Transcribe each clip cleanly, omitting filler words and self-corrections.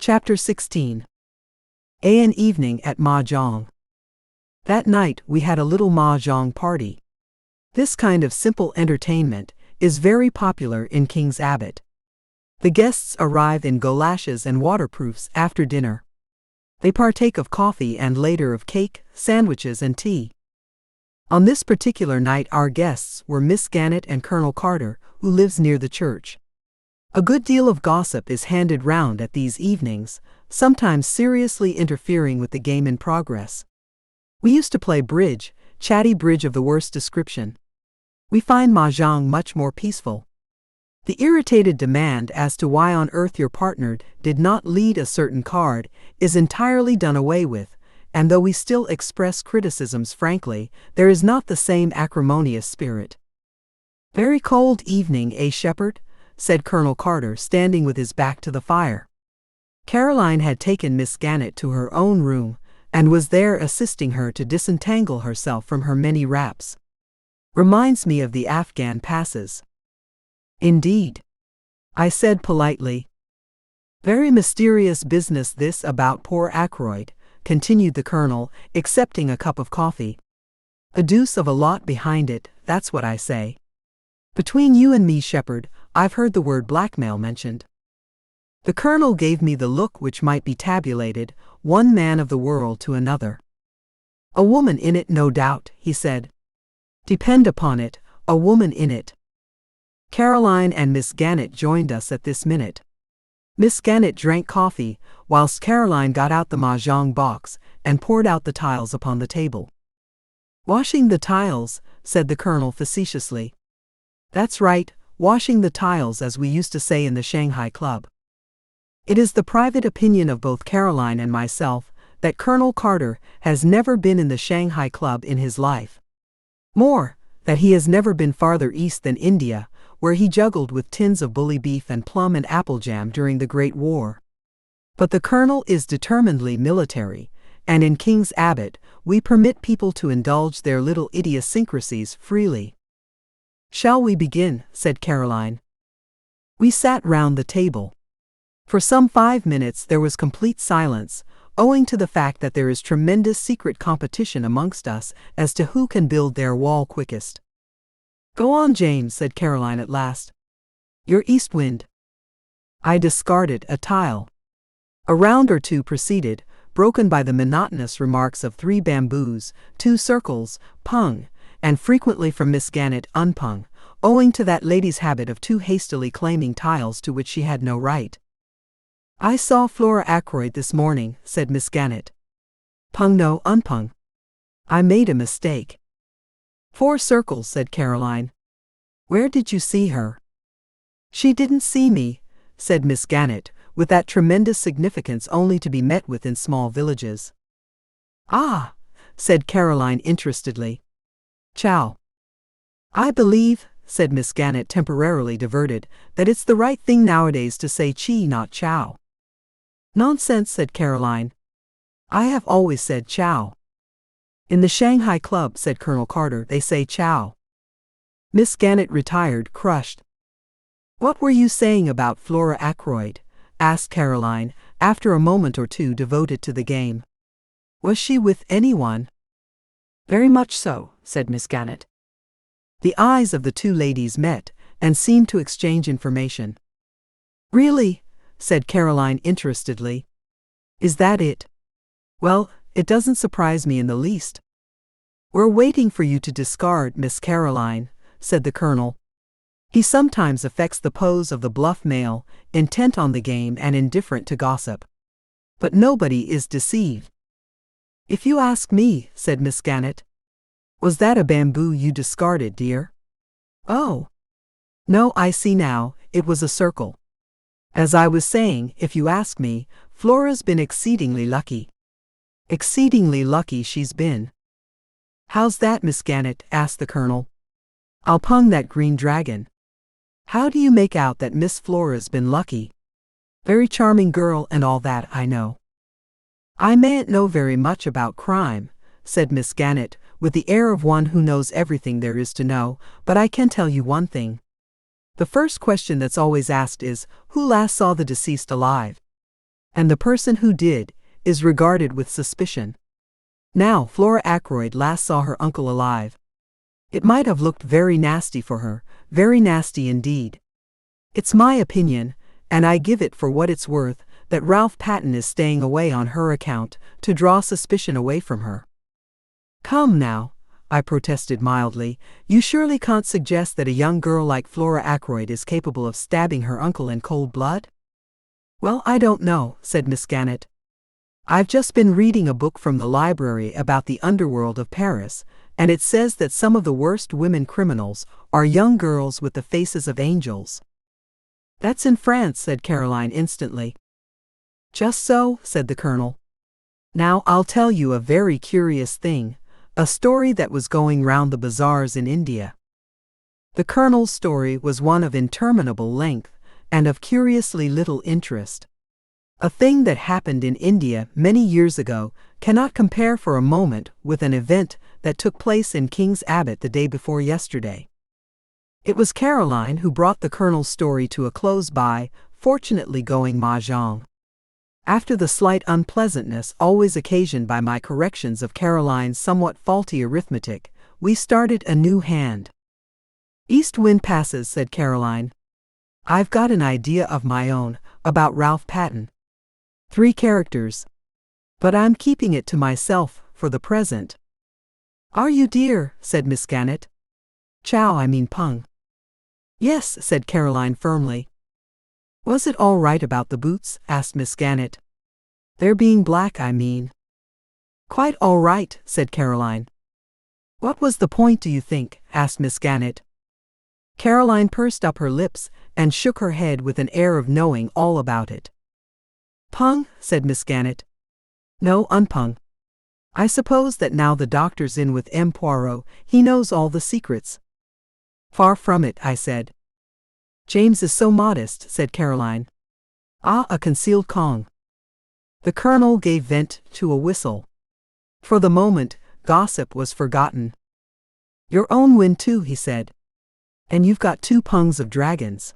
Chapter 16. An evening at Mahjong. That night we had a little Mahjong party. This kind of simple entertainment is very popular in King's Abbot. The guests arrive in goloshes and waterproofs after dinner. They partake of coffee and later of cake, sandwiches and tea. On this particular night our guests were Miss Gannett and Colonel Carter, who lives near the church. A good deal of gossip is handed round at these evenings, sometimes seriously interfering with the game in progress. We used to play bridge, chatty bridge of the worst description. We find Mahjong much more peaceful. The irritated demand as to why on earth your partner did not lead a certain card is entirely done away with, and though we still express criticisms frankly, there is not the same acrimonious spirit. "Very cold evening, eh, Shepherd?" said Colonel Carter, standing with his back to the fire. Caroline had taken Miss Gannett to her own room, and was there assisting her to disentangle herself from her many wraps. "Reminds me of the Afghan passes." "Indeed," I said politely. "Very mysterious business this about poor Ackroyd," continued the Colonel, accepting a cup of coffee. "A deuce of a lot behind it, that's what I say. Between you and me, Shepherd, I've heard the word blackmail mentioned." The Colonel gave me the look which might be tabulated, one man of the world to another. "A woman in it, no doubt," he said. "Depend upon it, a woman in it." Caroline and Miss Gannett joined us at this minute. Miss Gannett drank coffee, whilst Caroline got out the Mahjong box and poured out the tiles upon the table. "Washing the tiles," said the Colonel facetiously. "That's right, washing the tiles, as we used to say in the Shanghai Club." It is the private opinion of both Caroline and myself that Colonel Carter has never been in the Shanghai Club in his life. More, that he has never been farther east than India, where he juggled with tins of bully beef and plum and apple jam during the Great War. But the Colonel is determinedly military, and in King's Abbot we permit people to indulge their little idiosyncrasies freely. "Shall we begin?" said Caroline. We sat round the table. For some 5 minutes there was complete silence, owing to the fact that there is tremendous secret competition amongst us as to who can build their wall quickest. "Go on, James," said Caroline at last. "Your east wind." I discarded a tile. A round or two proceeded, broken by the monotonous remarks of 3 bamboos, 2 circles, pung, and frequently from Miss Gannett unpung, owing to that lady's habit of too hastily claiming tiles to which she had no right. "I saw Flora Ackroyd this morning," said Miss Gannett. "Pung no unpung. I made a mistake." "4 circles," said Caroline. "Where did you see her?" "She didn't see me," said Miss Gannett, with that tremendous significance only to be met with in small villages. "Ah," said Caroline interestedly. "Chow." "I believe," said Miss Gannett, temporarily diverted, "that it's the right thing nowadays to say chi, not chow." "Nonsense," said Caroline. "I have always said chow." "In the Shanghai Club," said Colonel Carter, "they say chow." Miss Gannett retired, crushed. "What were you saying about Flora Ackroyd?" asked Caroline, after a moment or two devoted to the game. "Was she with anyone?" "Very much so," said Miss Gannett. The eyes of the 2 ladies met, and seemed to exchange information. "Really?" said Caroline interestedly. "Is that it? Well, it doesn't surprise me in the least." "We're waiting for you to discard, Miss Caroline," said the Colonel. He sometimes affects the pose of the bluff male, intent on the game and indifferent to gossip. But nobody is deceived. "If you ask me," said Miss Gannett. "Was that a bamboo you discarded, dear?" "Oh. No, I see now, it was a circle. As I was saying, if you ask me, Flora's been exceedingly lucky." "Exceedingly lucky she's been." "How's that, Miss Gannett?" asked the Colonel. "I'll pung that green dragon." "How do you make out that Miss Flora's been lucky?" "Very charming girl and all that, I know." "I mayn't know very much about crime," said Miss Gannett, with the air of one who knows everything there is to know, "but I can tell you one thing. The first question that's always asked is, who last saw the deceased alive? And the person who did is regarded with suspicion. Now, Flora Ackroyd last saw her uncle alive. It might have looked very nasty for her, very nasty indeed. It's my opinion, and I give it for what it's worth, that Ralph Patten is staying away on her account, to draw suspicion away from her. Come now, I protested mildly, you surely can't suggest that a young girl like Flora Ackroyd is capable of stabbing her uncle in cold blood? Well, I don't know, said Miss Gannett. I've just been reading a book from the library about the underworld of Paris, and it says that some of the worst women criminals are young girls with the faces of angels. That's in France, said Caroline instantly. Just so, said the Colonel. Now I'll tell you a very curious thing, a story that was going round the bazaars in India. The Colonel's story was one of interminable length, and of curiously little interest. A thing that happened in India many years ago cannot compare for a moment with an event that took place in King's Abbot the day before yesterday. It was Caroline who brought the Colonel's story to a close by, fortunately going mahjong. After the slight unpleasantness always occasioned by my corrections of Caroline's somewhat faulty arithmetic, we started a new hand. East wind passes, said Caroline. I've got an idea of my own, about Ralph Patten. 3 characters. But I'm keeping it to myself, for the present. Are you, dear? Said Miss Gannett. Chow, I mean Pung. Yes, said Caroline firmly. Was it all right about the boots? Asked Miss Gannett. Their being black, I mean. Quite all right, said Caroline. What was the point, do you think? Asked Miss Gannett. Caroline pursed up her lips and shook her head with an air of knowing all about it. Pung, said Miss Gannett. No, unpung. I suppose that now the doctor's in with M. Poirot, he knows all the secrets. Far from it, I said. James is so modest, said Caroline. Ah, a concealed Kong. The Colonel gave vent to a whistle. For the moment, gossip was forgotten. Your own wind too, he said. And you've got 2 pungs of dragons.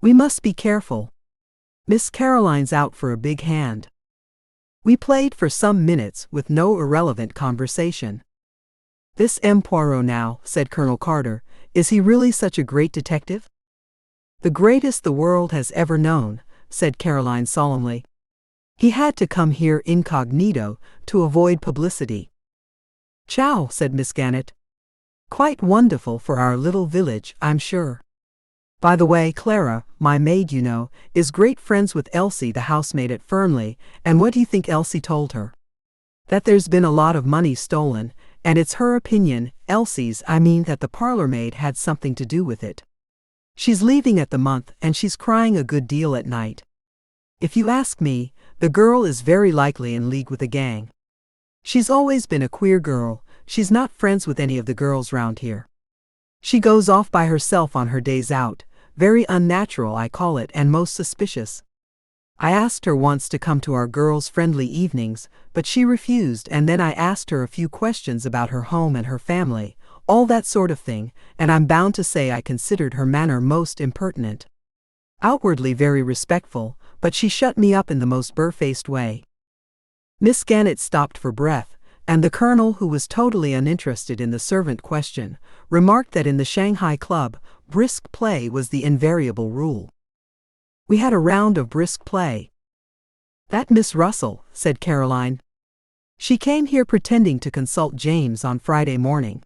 We must be careful. Miss Caroline's out for a big hand. We played for some minutes with no irrelevant conversation. This M. Poirot now, said Colonel Carter, is he really such a great detective? The greatest the world has ever known, said Caroline solemnly. He had to come here incognito to avoid publicity. Chow, said Miss Gannett. Quite wonderful for our little village, I'm sure. By the way, Clara, my maid, you know, is great friends with Elsie, the housemaid at Fernley, and what do you think Elsie told her? That there's been a lot of money stolen, and it's her opinion, Elsie's, I mean, that the parlor maid had something to do with it. She's leaving at the month, and she's crying a good deal at night. If you ask me, the girl is very likely in league with a gang. She's always been a queer girl, she's not friends with any of the girls round here. She goes off by herself on her days out, very unnatural I call it, and most suspicious. I asked her once to come to our girls' friendly evenings, but she refused, and then I asked her a few questions about her home and her family, all that sort of thing, and I'm bound to say I considered her manner most impertinent. Outwardly very respectful, but she shut me up in the most barefaced way. Miss Gannett stopped for breath, and the Colonel, who was totally uninterested in the servant question, remarked that in the Shanghai Club, brisk play was the invariable rule. We had a round of brisk play. That Miss Russell, said Caroline. She came here pretending to consult James on Friday morning.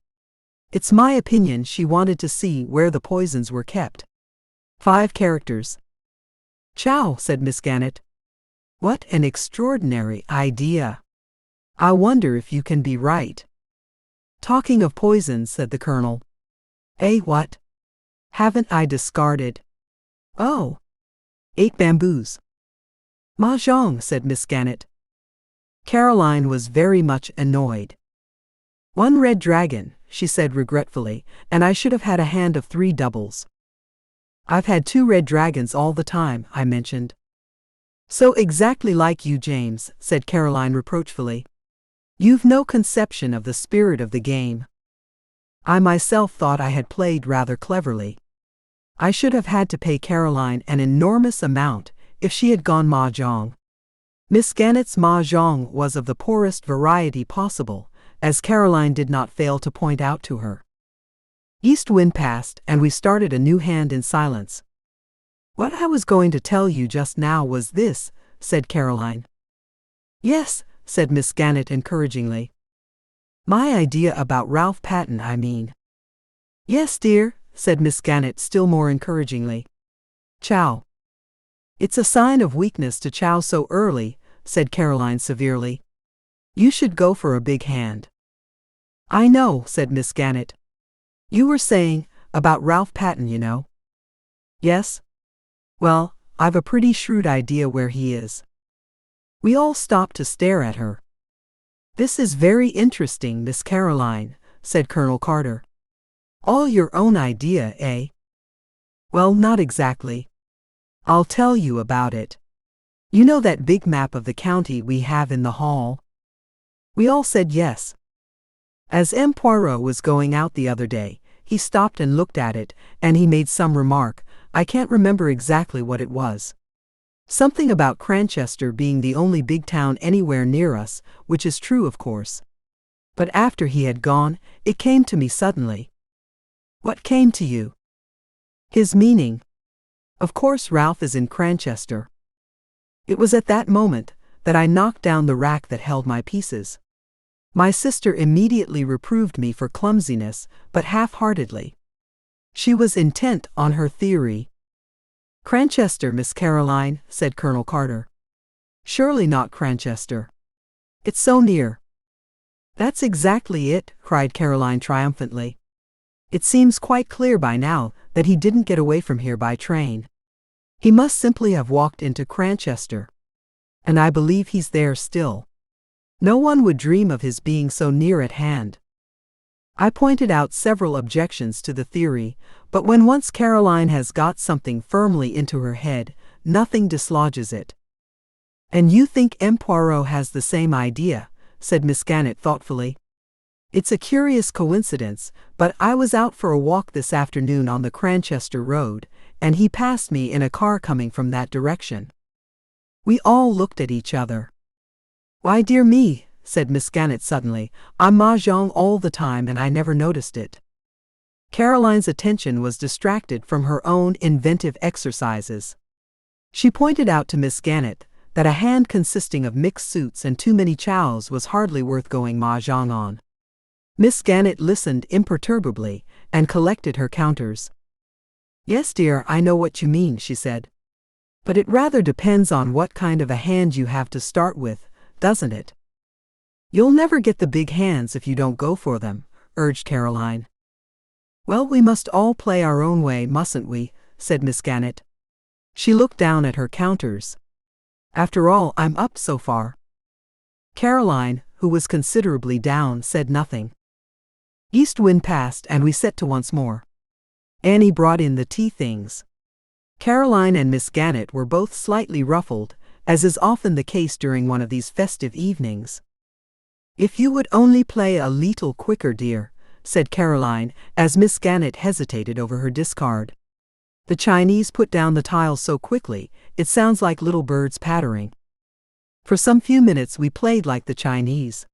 It's my opinion she wanted to see where the poisons were kept. 5 characters. Chow, said Miss Gannett. What an extraordinary idea. I wonder if you can be right. Talking of poisons, said the Colonel. What? Haven't I discarded? Oh. 8 bamboos. Mahjong, said Miss Gannett. Caroline was very much annoyed. 1 red dragon, she said regretfully, and I should have had a hand of 3 doubles. I've had 2 red dragons all the time, I mentioned. So exactly like you, James, said Caroline reproachfully. You've no conception of the spirit of the game. I myself thought I had played rather cleverly. I should have had to pay Caroline an enormous amount if she had gone mahjong. Miss Gannett's mahjong was of the poorest variety possible, as Caroline did not fail to point out to her. East wind passed, and we started a new hand in silence. "What I was going to tell you just now was this," said Caroline. "Yes," said Miss Gannett encouragingly. "My idea about Ralph Patten, I mean." "Yes, dear," said Miss Gannett still more encouragingly. "Chow." "It's a sign of weakness to chow so early," said Caroline severely. "You should go for a big hand." "I know," said Miss Gannett. "You were saying, about Ralph Patten, you know." "Yes? Well, I've a pretty shrewd idea where he is." We all stopped to stare at her. "This is very interesting, Miss Caroline," said Colonel Carter. "All your own idea, eh?" "Well, not exactly. I'll tell you about it. You know that big map of the county we have in the hall?" We all said yes. As M. Poirot was going out the other day, he stopped and looked at it, and he made some remark. I can't remember exactly what it was. Something about Cranchester being the only big town anywhere near us, which is true, of course. But after he had gone, it came to me suddenly. "What came to you?" "His meaning. Of course Ralph is in Cranchester." It was at that moment that I knocked down the rack that held my pieces. My sister immediately reproved me for clumsiness, but half-heartedly. She was intent on her theory. "Cranchester, Miss Caroline," said Colonel Carter. "Surely not Cranchester. It's so near." "That's exactly it," cried Caroline triumphantly. "It seems quite clear by now that he didn't get away from here by train. He must simply have walked into Cranchester. And I believe he's there still. No one would dream of his being so near at hand." I pointed out several objections to the theory, but when once Caroline has got something firmly into her head, nothing dislodges it. "And you think M. Poirot has the same idea," said Miss Gannett thoughtfully. "It's a curious coincidence, but I was out for a walk this afternoon on the Cranchester Road, and he passed me in a car coming from that direction." We all looked at each other. "Why, dear me," said Miss Gannett suddenly, "I'm mahjong all the time and I never noticed it." Caroline's attention was distracted from her own inventive exercises. She pointed out to Miss Gannett that a hand consisting of mixed suits and too many chows was hardly worth going mahjong on. Miss Gannett listened imperturbably and collected her counters. "Yes, dear, I know what you mean," she said. "But it rather depends on what kind of a hand you have to start with, doesn't it?" "You'll never get the big hands if you don't go for them," urged Caroline. "Well, we must all play our own way, mustn't we?" said Miss Gannett. She looked down at her counters. "After all, I'm up so far." Caroline, who was considerably down, said nothing. East wind passed and we set to once more. Annie brought in the tea things. Caroline and Miss Gannett were both slightly ruffled, as is often the case during one of these festive evenings. "If you would only play a leetle quicker, dear," said Caroline, as Miss Gannett hesitated over her discard. "The Chinese put down the tiles so quickly, it sounds like little birds pattering." For some few minutes we played like the Chinese.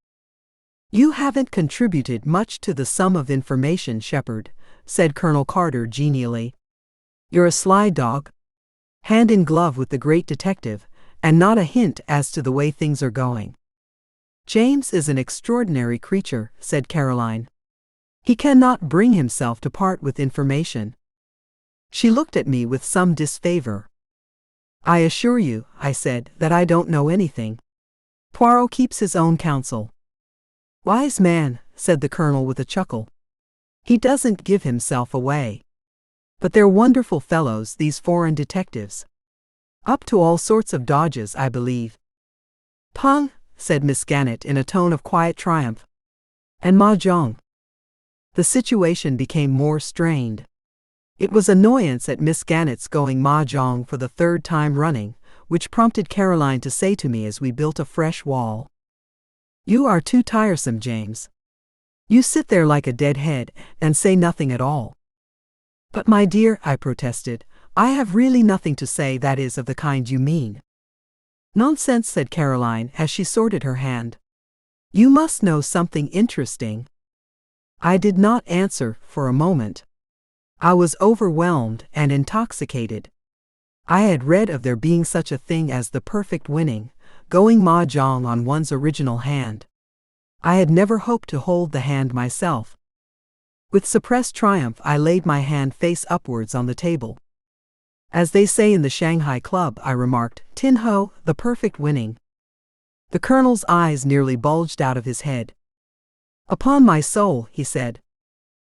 "You haven't contributed much to the sum of information, Shepherd," said Colonel Carter genially. "You're a sly dog, hand in glove with the great detective, and not a hint as to the way things are going." "James is an extraordinary creature," said Caroline. "He cannot bring himself to part with information." She looked at me with some disfavor. "I assure you," I said, "that I don't know anything. Poirot keeps his own counsel." "Wise man," said the Colonel with a chuckle. "He doesn't give himself away. But they're wonderful fellows, these foreign detectives. Up to all sorts of dodges, I believe." "Pung," said Miss Gannett in a tone of quiet triumph. "And mahjong." The situation became more strained. It was annoyance at Miss Gannett's going mahjong for the third time running, which prompted Caroline to say to me as we built a fresh wall, "You are too tiresome, James. You sit there like a dead head and say nothing at all." "But my dear," I protested, "I have really nothing to say that is of the kind you mean." Nonsense, said Caroline as she sorted her hand. You must know something interesting. I did not answer for a moment. I was overwhelmed and intoxicated. I had read of there being such a thing as the perfect winning, going mahjong on one's original hand. I had never hoped to hold the hand myself. With suppressed triumph, I laid my hand face upwards on the table. As they say in the Shanghai Club, I remarked, Tin Ho, the perfect winning. The Colonel's eyes nearly bulged out of his head. Upon my soul, he said.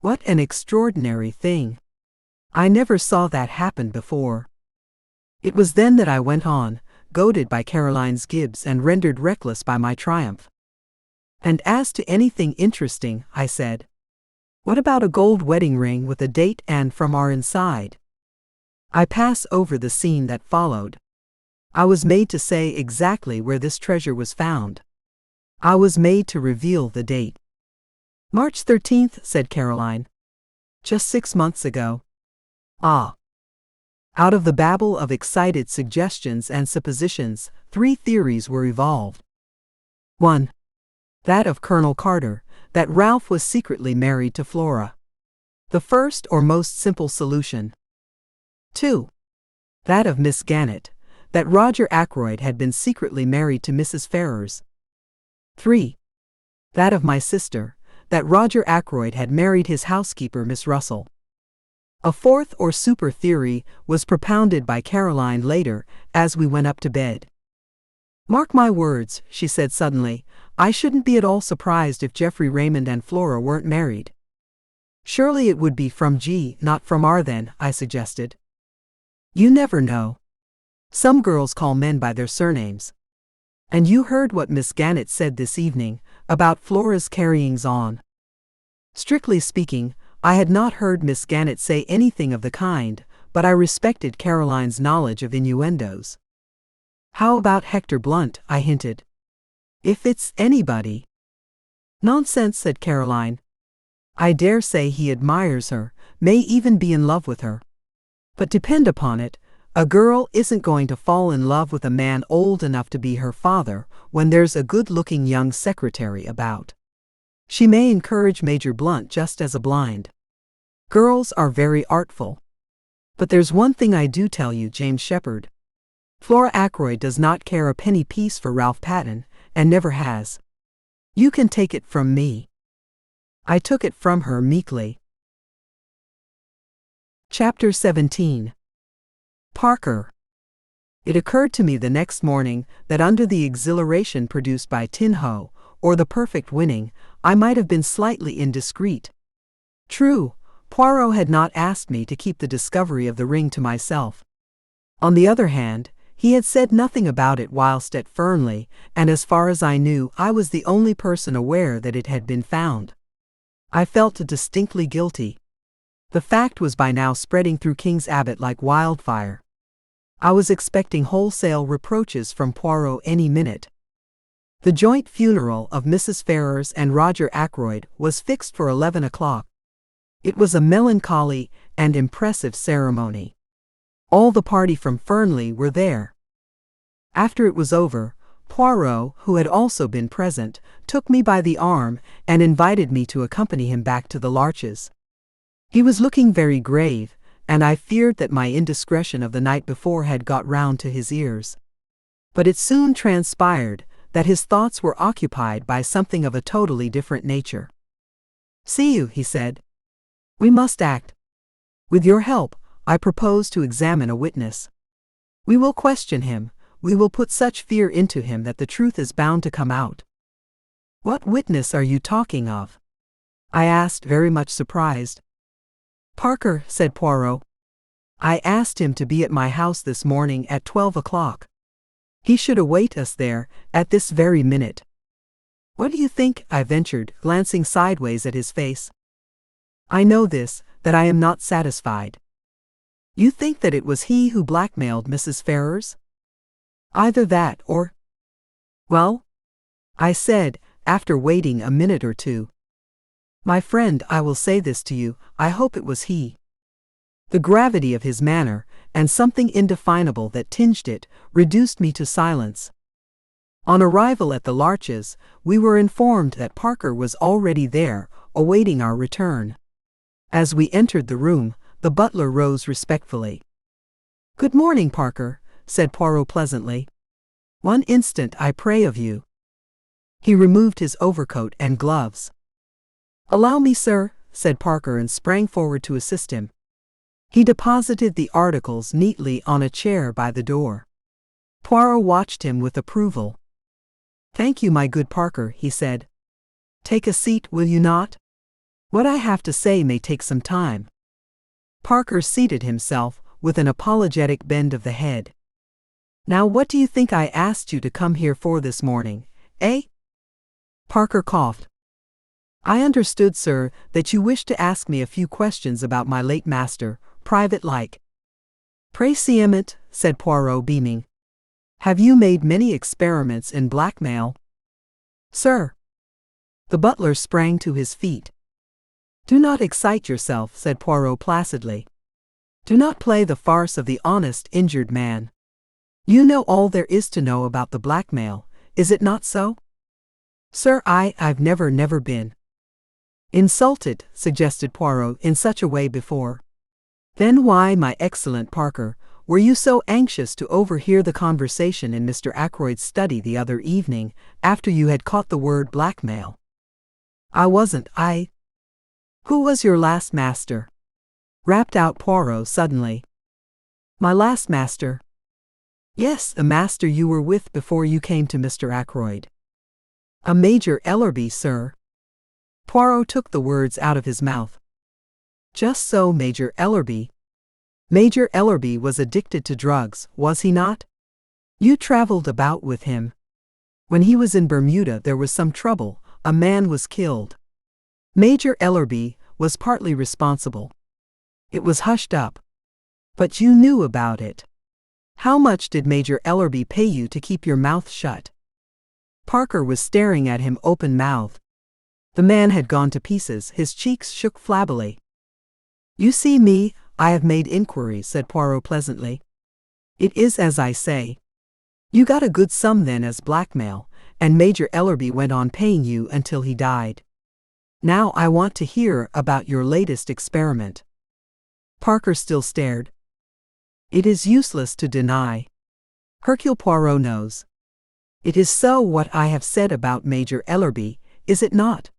What an extraordinary thing. I never saw that happen before. It was then that I went on, goaded by Caroline's gibes and rendered reckless by my triumph. And as to anything interesting, I said. What about a gold wedding ring with a date and from our inside? I pass over the scene that followed. I was made to say exactly where this treasure was found. I was made to reveal the date. March 13th, said Caroline. Just 6 months ago. Ah. Out of the babble of excited suggestions and suppositions, 3 theories were evolved. 1. That of Colonel Carter, that Ralph was secretly married to Flora. The first or most simple solution. 2. That of Miss Gannett, that Roger Ackroyd had been secretly married to Mrs. Ferrars. 3. That of my sister, that Roger Ackroyd had married his housekeeper, Miss Russell. A 4th or super theory was propounded by Caroline later as we went up to bed. Mark my words, she said suddenly, I shouldn't be at all surprised if Geoffrey Raymond and Flora weren't married. Surely it would be from G, not from R then, I suggested. You never know. Some girls call men by their surnames. And you heard what Miss Gannett said this evening, about Flora's carryings on. Strictly speaking, I had not heard Miss Gannett say anything of the kind, but I respected Caroline's knowledge of innuendos. How about Hector Blunt, I hinted. If it's anybody. Nonsense, said Caroline. I dare say he admires her, may even be in love with her. But depend upon it, a girl isn't going to fall in love with a man old enough to be her father when there's a good-looking young secretary about. She may encourage Major Blunt just as a blind. Girls are very artful. But there's one thing I do tell you, James Shepherd. Flora Ackroyd does not care a penny piece for Ralph Patten, and never has. You can take it from me. I took it from her meekly. Chapter 17. Parker. It occurred to me the next morning that under the exhilaration produced by Tin Ho, or the perfect winning, I might have been slightly indiscreet. True, Poirot had not asked me to keep the discovery of the ring to myself. On the other hand, he had said nothing about it whilst at Fernley, and as far as I knew, I was the only person aware that it had been found. I felt distinctly guilty. The fact was by now spreading through King's Abbot like wildfire. I was expecting wholesale reproaches from Poirot any minute. The joint funeral of Mrs. Ferrars and Roger Ackroyd was fixed for 11 o'clock. It was a melancholy and impressive ceremony. All the party from Fernley were there. After it was over, Poirot, who had also been present, took me by the arm and invited me to accompany him back to the Larches. He was looking very grave, and I feared that my indiscretion of the night before had got round to his ears. But it soon transpired that his thoughts were occupied by something of a totally different nature. See you, he said. We must act. With your help, I propose to examine a witness. We will question him, we will put such fear into him that the truth is bound to come out. What witness are you talking of? I asked, very much surprised. Parker, said Poirot. I asked him to be at my house this morning at 12 o'clock. He should await us there, at this very minute. What do you think? I ventured, glancing sideways at his face. I know this, that I am not satisfied. You think that it was he who blackmailed Mrs. Ferrars? Either that or... Well? I said, after waiting a minute or two. My friend, I will say this to you, I hope it was he. The gravity of his manner, and something indefinable that tinged it reduced me to silence. On arrival at the Larches, we were informed that Parker was already there, awaiting our return. As we entered the room, the butler rose respectfully. "Good morning, Parker," said Poirot pleasantly. "One instant, I pray of you." He removed his overcoat and gloves. "Allow me, sir," said Parker, and sprang forward to assist him. He deposited the articles neatly on a chair by the door. Poirot watched him with approval. "Thank you, my good Parker," he said. "Take a seat, will you not? What I have to say may take some time." Parker seated himself with an apologetic bend of the head. "Now what do you think I asked you to come here for this morning, eh?" Parker coughed. "I understood, sir, that you wished to ask me a few questions about my late master, private-like." "Précisément," said Poirot, beaming. "Have you made many experiments in blackmail?" "Sir." The butler sprang to his feet. "Do not excite yourself," said Poirot placidly. "Do not play the farce of the honest, injured man. You know all there is to know about the blackmail, is it not so?" "Sir, I've never been insulted," suggested Poirot, "in such a way before." "Then why, my excellent Parker, were you so anxious to overhear the conversation in Mr. Ackroyd's study the other evening, after you had caught the word blackmail?" "I wasn't. Who was your last master?" rapped out Poirot suddenly. "My last master?" "Yes, the master you were with before you came to Mr. Ackroyd." "A Major Ellerby, sir." Poirot took the words out of his mouth. "Just so, Major Ellerby. Major Ellerby was addicted to drugs, was he not? You traveled about with him. When he was in Bermuda there was some trouble, a man was killed. Major Ellerby was partly responsible. It was hushed up. But you knew about it. How much did Major Ellerby pay you to keep your mouth shut?" Parker was staring at him open-mouthed. The man had gone to pieces, his cheeks shook flabbily. "You see me, I have made inquiries," said Poirot pleasantly. "It is as I say. You got a good sum then as blackmail, and Major Ellerby went on paying you until he died. Now I want to hear about your latest experiment." Parker still stared. "It is useless to deny. Hercule Poirot knows. It is so what I have said about Major Ellerby, is it not?"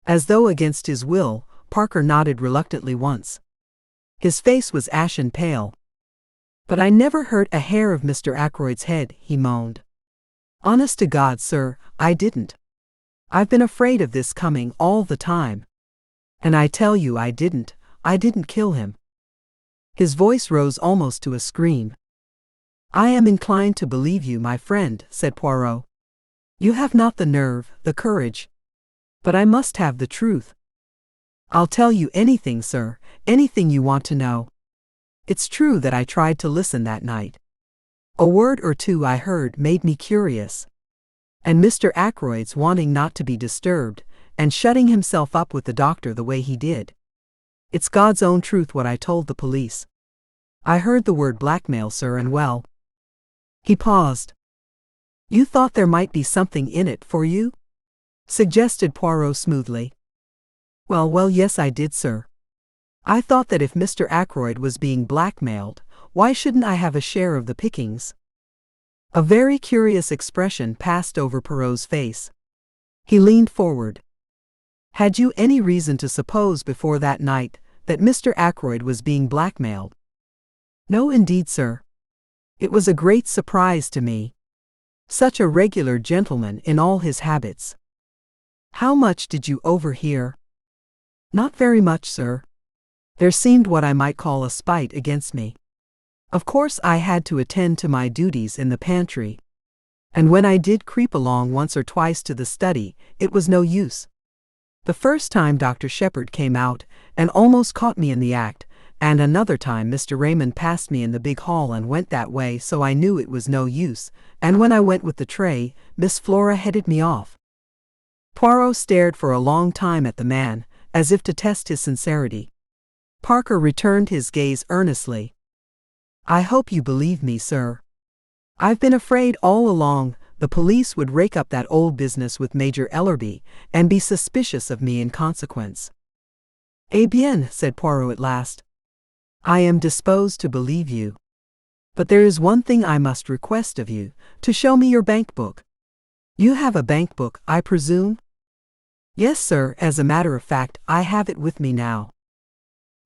As though against his will, Parker nodded reluctantly once. His face was ashen pale. "But I never hurt a hair of Mr. Ackroyd's head," he moaned. "Honest to God, sir, I didn't. I've been afraid of this coming all the time. And I tell you I didn't kill him." His voice rose almost to a scream. "I am inclined to believe you, my friend," said Poirot. "You have not the nerve, the courage. But I must have the truth. I'll tell you anything, sir, anything you want to know. It's true that I tried to listen that night. A word or two I heard made me curious. And Mr. Ackroyd's wanting not to be disturbed, and shutting himself up with the doctor the way he did. It's God's own truth what I told the police. I heard the word blackmail, sir, and well." He paused. "You thought there might be something in it for you?" suggested Poirot smoothly. Well, yes, I did, sir. I thought that if Mr. Ackroyd was being blackmailed, why shouldn't I have a share of the pickings?" A very curious expression passed over Poirot's face. He leaned forward. "Had you any reason to suppose before that night that Mr. Ackroyd was being blackmailed?" "No, indeed, sir. It was a great surprise to me. Such a regular gentleman in all his habits." "How much did you overhear?" "Not very much, sir. There seemed what I might call a spite against me. Of course I had to attend to my duties in the pantry. And when I did creep along once or twice to the study, it was no use. The first time Dr. Shepherd came out and almost caught me in the act, and another time Mr. Raymond passed me in the big hall and went that way, so I knew it was no use, and when I went with the tray, Miss Flora headed me off." Poirot stared for a long time at the man, as if to test his sincerity. Parker returned his gaze earnestly. I hope you believe me, sir. I've been afraid all along the police would rake up that old business with Major Ellerby and be suspicious of me in consequence. Eh bien, said Poirot at last. I am disposed to believe you. But there is one thing I must request of you, to show me your bank book. You have a bank book, I presume? Yes, sir, as a matter of fact, I have it with me now.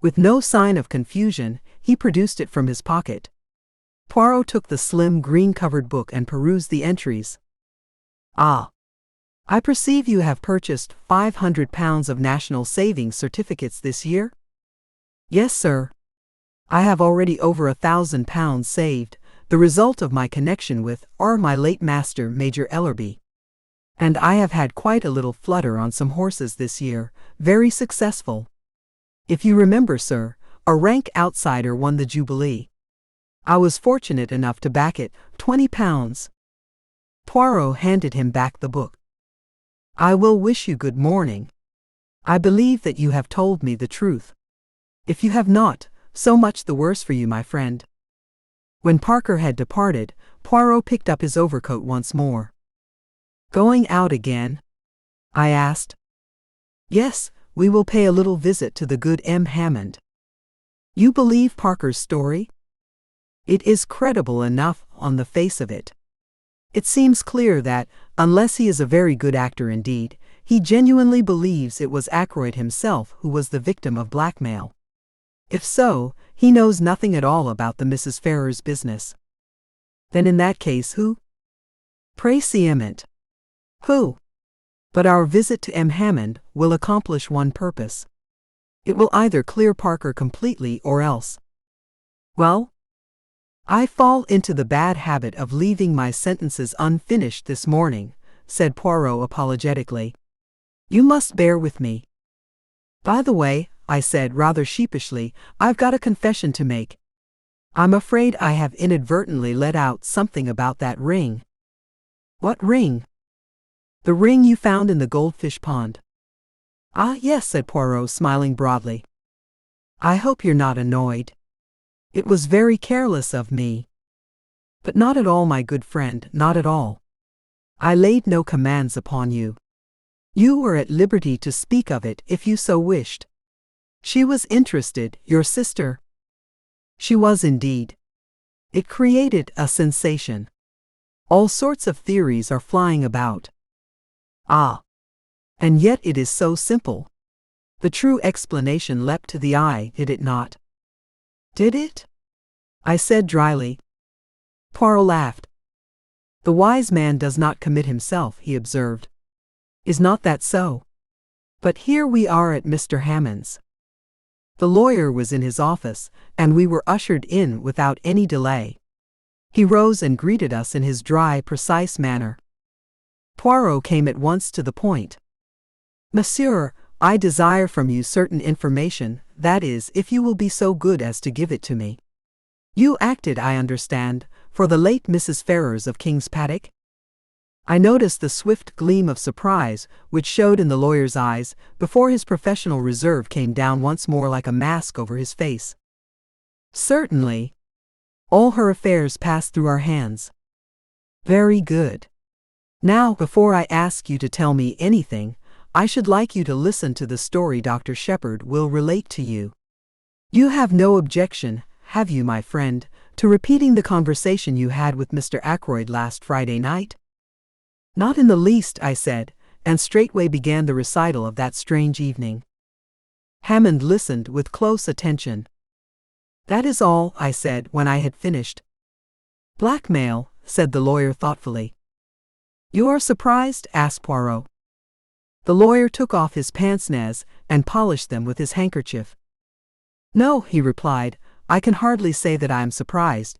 With no sign of confusion, he produced it from his pocket. Poirot took the slim green-covered book and perused the entries. Ah! I perceive you have purchased £500 of National Savings Certificates this year? Yes, sir. I have already over £1,000 saved, the result of my connection with my late master Major Ellerby. And I have had quite a little flutter on some horses this year, very successful. If you remember, sir, a rank outsider won the Jubilee. I was fortunate enough to back it, £20. Poirot handed him back the book. I will wish you good morning. I believe that you have told me the truth. If you have not, so much the worse for you, my friend. When Parker had departed, Poirot picked up his overcoat once more. Going out again? I asked. Yes, we will pay a little visit to the good M. Hammond. You believe Parker's story? It is credible enough on the face of it. It seems clear that, unless he is a very good actor indeed, he genuinely believes it was Ackroyd himself who was the victim of blackmail. If so, he knows nothing at all about the Mrs. Ferrars business. Then in that case who? Précisément. Who? But our visit to M. Hammond will accomplish one purpose. It will either clear Parker completely or else. Well? I fall into the bad habit of leaving my sentences unfinished this morning, said Poirot apologetically. You must bear with me. By the way, I said rather sheepishly, I've got a confession to make. I'm afraid I have inadvertently let out something about that ring. What ring? The ring you found in the goldfish pond. Ah, yes, said Poirot, smiling broadly. I hope you're not annoyed. It was very careless of me. But not at all, my good friend, not at all. I laid no commands upon you. You were at liberty to speak of it if you so wished. She was interested, your sister? She was indeed. It created a sensation. All sorts of theories are flying about. Ah! And yet it is so simple. The true explanation leapt to the eye, did it not? Did it? I said dryly. Poirot laughed. The wise man does not commit himself, he observed. Is not that so? But here we are at Mr. Hammond's. The lawyer was in his office, and we were ushered in without any delay. He rose and greeted us in his dry, precise manner. Poirot came at once to the point. Monsieur, I desire from you certain information, that is, if you will be so good as to give it to me. You acted, I understand, for the late Mrs. Ferrars of King's Paddock? I noticed the swift gleam of surprise which showed in the lawyer's eyes before his professional reserve came down once more like a mask over his face. Certainly. All her affairs passed through our hands. Very good. Now, before I ask you to tell me anything, I should like you to listen to the story Dr. Shepherd will relate to you. You have no objection, have you, my friend, to repeating the conversation you had with Mr. Ackroyd last Friday night? Not in the least, I said, and straightway began the recital of that strange evening. Hammond listened with close attention. That is all, I said when I had finished. Blackmail, said the lawyer thoughtfully. You are surprised? Asked Poirot. The lawyer took off his pince-nez and polished them with his handkerchief. No, he replied, I can hardly say that I am surprised.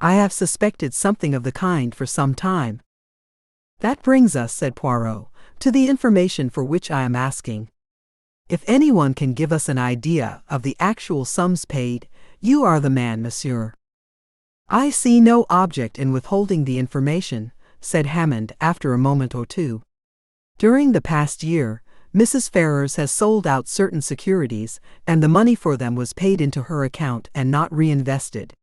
I have suspected something of the kind for some time. That brings us, said Poirot, to the information for which I am asking. If anyone can give us an idea of the actual sums paid, you are the man, monsieur. I see no object in withholding the information, said Hammond after a moment or two. During the past year, Mrs. Ferrars has sold out certain securities, and the money for them was paid into her account and not reinvested.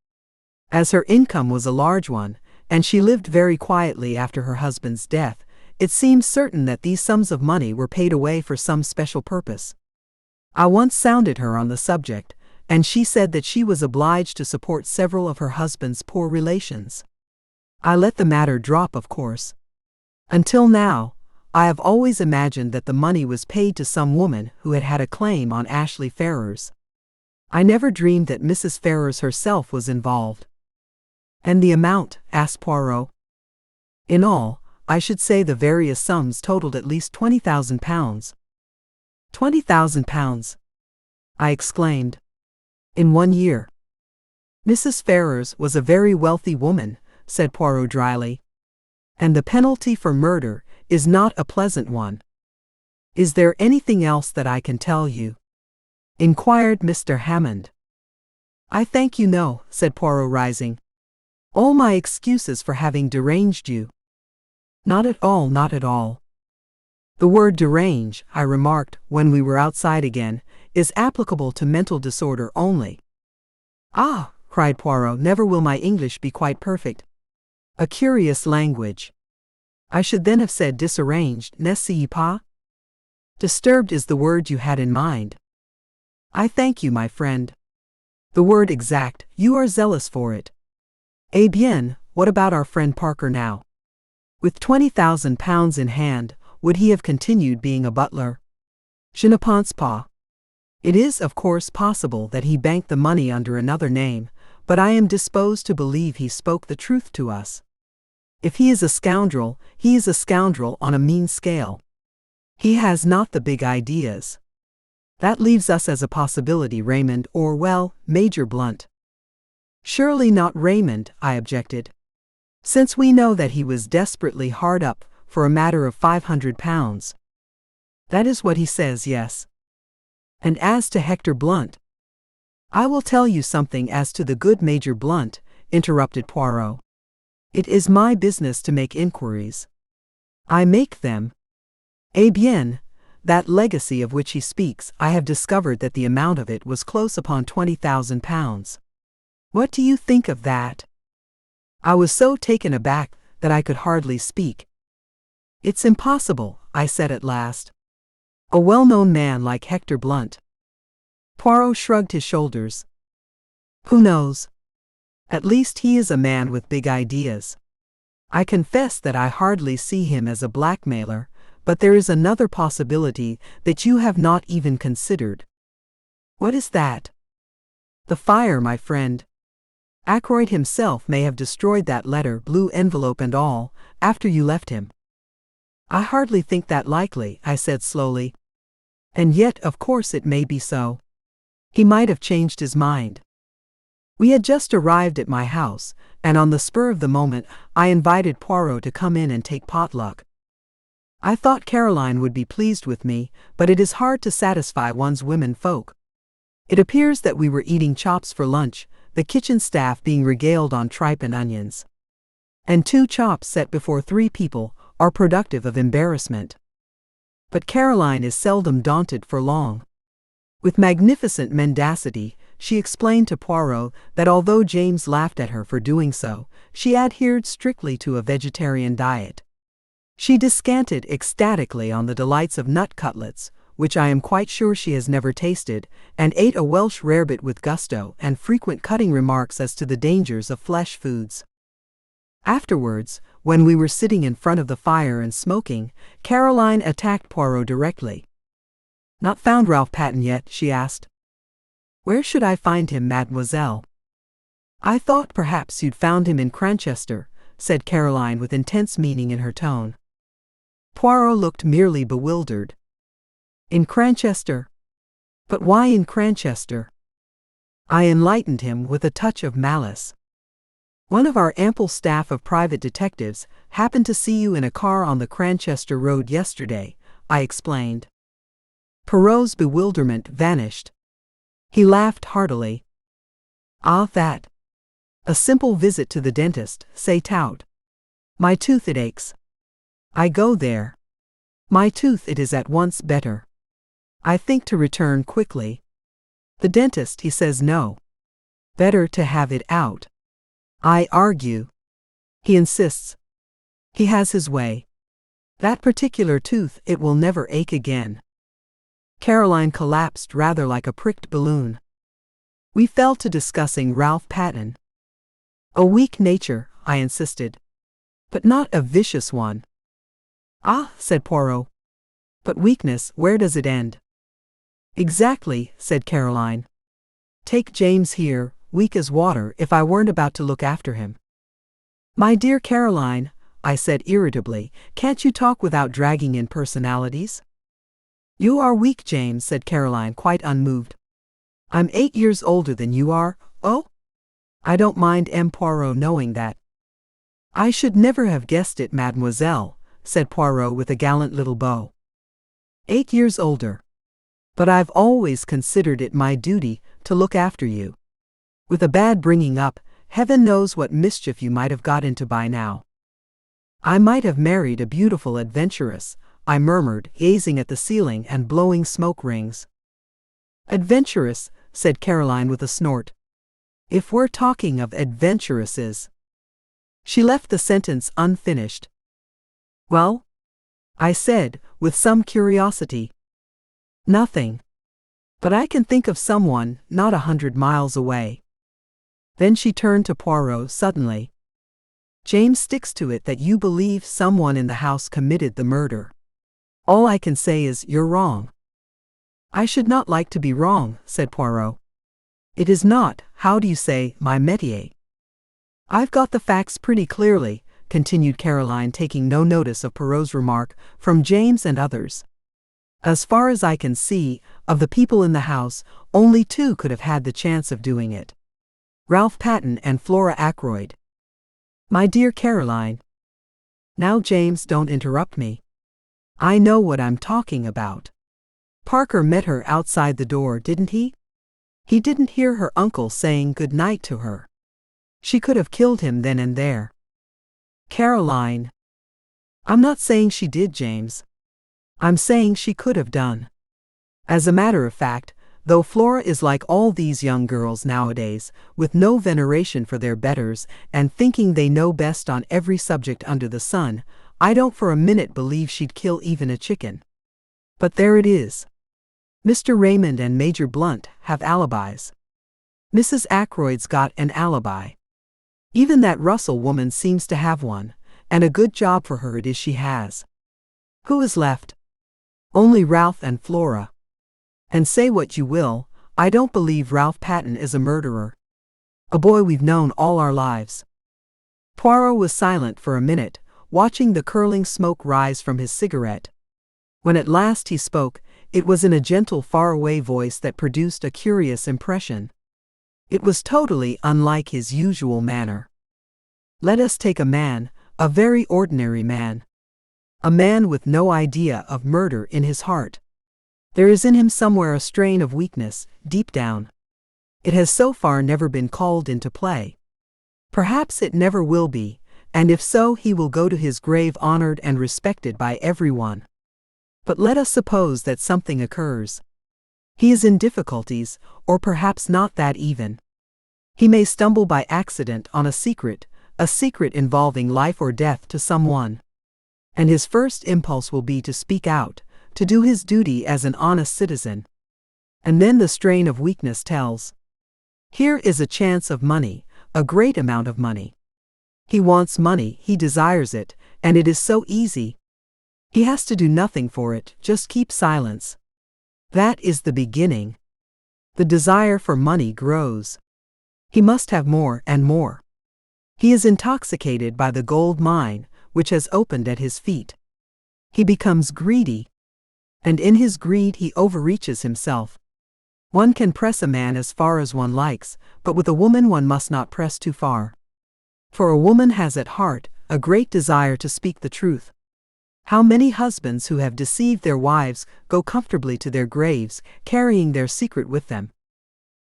As her income was a large one, and she lived very quietly after her husband's death, it seems certain that these sums of money were paid away for some special purpose. I once sounded her on the subject, and she said that she was obliged to support several of her husband's poor relations. I let the matter drop, of course. Until now, I have always imagined that the money was paid to some woman who had had a claim on Ashley Ferrers. I never dreamed that Mrs. Ferrers herself was involved. And the amount? Asked Poirot. In all, I should say the various sums totaled at least £20,000. £20,000! I exclaimed. In 1 year. Mrs. Ferrers was a very wealthy woman, said Poirot dryly. And the penalty for murder is not a pleasant one. Is there anything else that I can tell you? Inquired Mr. Hammond. I thank you, no, said Poirot, rising. All my excuses for having deranged you. Not at all, not at all. The word derange, I remarked when we were outside again, is applicable to mental disorder only. Ah, cried Poirot, never will my English be quite perfect. A curious language. I should then have said disarranged, n'est-ce pas? Disturbed is the word you had in mind. I thank you, my friend. The word exact, you are zealous for it. Eh bien, what about our friend Parker now? With £20,000 in hand, would he have continued being a butler? Je ne pense pas. It is, of course, possible that he banked the money under another name, but I am disposed to believe he spoke the truth to us. If he is a scoundrel, he is a scoundrel on a mean scale. He has not the big ideas. That leaves us as a possibility Raymond or, well, Major Blunt. Surely not Raymond, I objected. Since we know that he was desperately hard up for a matter of £500. That is what he says, yes. And as to Hector Blunt, I will tell you something as to the good Major Blunt, interrupted Poirot. It is my business to make inquiries. I make them. Eh bien, that legacy of which he speaks, I have discovered that the amount of it was close upon £20,000. What do you think of that? I was so taken aback that I could hardly speak. It's impossible, I said at last. A well-known man like Hector Blunt. Poirot shrugged his shoulders. Who knows? At least he is a man with big ideas. I confess that I hardly see him as a blackmailer, but there is another possibility that you have not even considered. What is that? The fire, my friend. Ackroyd himself may have destroyed that letter, blue envelope and all, after you left him. I hardly think that likely, I said slowly. And yet, of course, it may be so. He might have changed his mind. We had just arrived at my house, and on the spur of the moment, I invited Poirot to come in and take potluck. I thought Caroline would be pleased with me, but it is hard to satisfy one's women folk. It appears that we were eating chops for lunch, the kitchen staff being regaled on tripe and onions. And 2 chops set before 3 people are productive of embarrassment. But Caroline is seldom daunted for long. With magnificent mendacity, she explained to Poirot that although James laughed at her for doing so, she adhered strictly to a vegetarian diet. She descanted ecstatically on the delights of nut cutlets, which I am quite sure she has never tasted, and ate a Welsh rarebit with gusto and frequent cutting remarks as to the dangers of flesh foods. Afterwards, when we were sitting in front of the fire and smoking, Caroline attacked Poirot directly. Not found Ralph Patten yet, she asked. Where should I find him, mademoiselle? I thought perhaps you'd found him in Cranchester, said Caroline with intense meaning in her tone. Poirot looked merely bewildered. In Cranchester? But why in Cranchester? I enlightened him with a touch of malice. One of our ample staff of private detectives happened to see you in a car on the Cranchester road yesterday, I explained. Poirot's bewilderment vanished. He laughed heartily. Ah, that. A simple visit to the dentist, say tout. My tooth it aches. I go there. My tooth it is at once better. I think to return quickly. The dentist he says no. Better to have it out. I argue. He insists. He has his way. That particular tooth, it will never ache again. Caroline collapsed rather like a pricked balloon. We fell to discussing Ralph Patten. A weak nature, I insisted. But not a vicious one. Ah, said Poirot. But weakness, where does it end? Exactly, said Caroline. Take James here, weak as water, if I weren't about to look after him. My dear Caroline, I said irritably, can't you talk without dragging in personalities? You are weak, James, said Caroline, quite unmoved. I'm 8 years older than you are. Oh? I don't mind M. Poirot knowing that. I should never have guessed it, mademoiselle, said Poirot with a gallant little bow. 8 years older. But I've always considered it my duty to look after you. With a bad bringing up, heaven knows what mischief you might have got into by now. I might have married a beautiful adventuress, I murmured, gazing at the ceiling and blowing smoke rings. Adventuress, said Caroline with a snort. If we're talking of adventuresses. She left the sentence unfinished. Well? I said, with some curiosity. Nothing. But I can think of someone not 100 miles away. Then she turned to Poirot suddenly. James sticks to it that you believe someone in the house committed the murder. All I can say is you're wrong. I should not like to be wrong, said Poirot. It is not, how do you say, my métier. I've got the facts pretty clearly, continued Caroline, taking no notice of Poirot's remark, from James and others. As far as I can see, of the people in the house, only 2 could have had the chance of doing it. Ralph Patten and Flora Ackroyd. My dear Caroline. Now, James, don't interrupt me. I know what I'm talking about. Parker met her outside the door, didn't he? He didn't hear her uncle saying good night to her. She could have killed him then and there. Caroline. I'm not saying she did, James. I'm saying she could have done. As a matter of fact, though Flora is like all these young girls nowadays, with no veneration for their betters and thinking they know best on every subject under the sun, I don't for a minute believe she'd kill even a chicken. But there it is. Mr. Raymond and Major Blunt have alibis. Mrs. Ackroyd's got an alibi. Even that Russell woman seems to have one, and a good job for her it is she has. Who is left? Only Ralph and Flora. And say what you will, I don't believe Ralph Patten is a murderer. A boy we've known all our lives. Poirot was silent for a minute, watching the curling smoke rise from his cigarette. When at last he spoke, it was in a gentle, faraway voice that produced a curious impression. It was totally unlike his usual manner. Let us take a man, a very ordinary man. A man with no idea of murder in his heart. There is in him somewhere a strain of weakness, deep down. It has so far never been called into play. Perhaps it never will be, and if so, he will go to his grave honored and respected by everyone. But let us suppose that something occurs. He is in difficulties, or perhaps not that even. He may stumble by accident on a secret involving life or death to someone. And his first impulse will be to speak out, to do his duty as an honest citizen. And then the strain of weakness tells. Here is a chance of money, a great amount of money. He wants money, he desires it, and it is so easy. He has to do nothing for it, just keep silence. That is the beginning. The desire for money grows. He must have more and more. He is intoxicated by the gold mine, which has opened at his feet. He becomes greedy. And in his greed he overreaches himself. One can press a man as far as one likes, but with a woman one must not press too far. For a woman has at heart a great desire to speak the truth. How many husbands who have deceived their wives go comfortably to their graves, carrying their secret with them?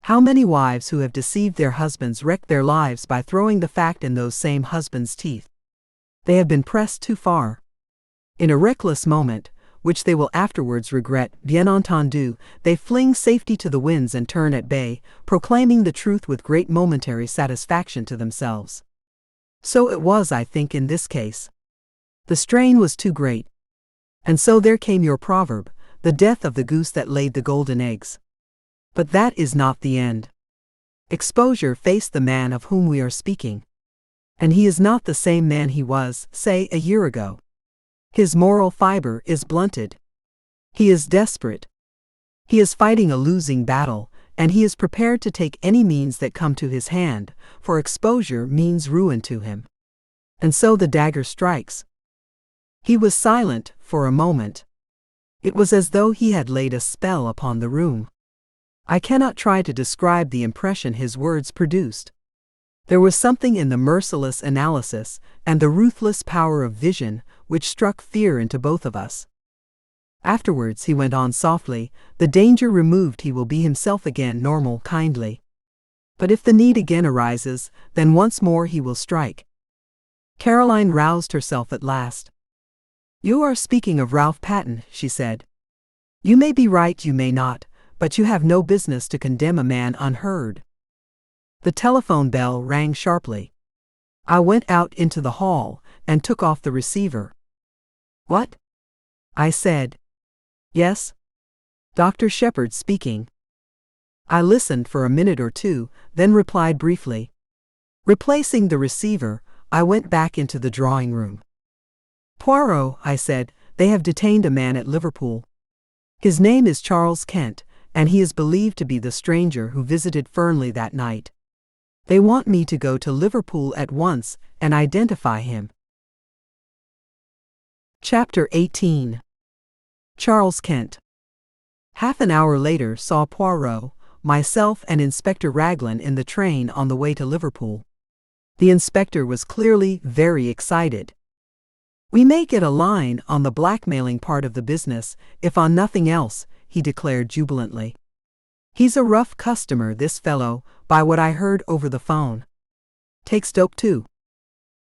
How many wives who have deceived their husbands wreck their lives by throwing the fact in those same husbands' teeth? They have been pressed too far. In a reckless moment, which they will afterwards regret. Bien entendu, they fling safety to the winds and turn at bay, proclaiming the truth with great momentary satisfaction to themselves. So it was, I think, in this case. The strain was too great. And so there came your proverb, the death of the goose that laid the golden eggs. But that is not the end. Exposure faced the man of whom we are speaking. And he is not the same man he was, say, a year ago. His moral fiber is blunted. He is desperate. He is fighting a losing battle, and he is prepared to take any means that come to his hand, for exposure means ruin to him. And so the dagger strikes. He was silent for a moment. It was as though he had laid a spell upon the room. I cannot try to describe the impression his words produced. There was something in the merciless analysis and the ruthless power of vision which struck fear into both of us. Afterwards he went on softly, the danger removed, he will be himself again, normal, kindly. But if the need again arises, then once more he will strike. Caroline roused herself at last. You are speaking of Ralph Patten, she said. You may be right, you may not, but you have no business to condemn a man unheard. The telephone bell rang sharply. I went out into the hall and took off the receiver. What? I said. Yes? Dr. Shepherd speaking. I listened for a minute or two, then replied briefly. Replacing the receiver, I went back into the drawing room. Poirot, I said, they have detained a man at Liverpool. His name is Charles Kent, and he is believed to be the stranger who visited Fernley that night. They want me to go to Liverpool at once and identify him. Chapter 18. Charles Kent. Half an hour later saw Poirot, myself and Inspector Raglan in the train on the way to Liverpool. The inspector was clearly very excited. We may get a line on the blackmailing part of the business, if on nothing else, he declared jubilantly. He's a rough customer, this fellow, by what I heard over the phone. Takes dope too.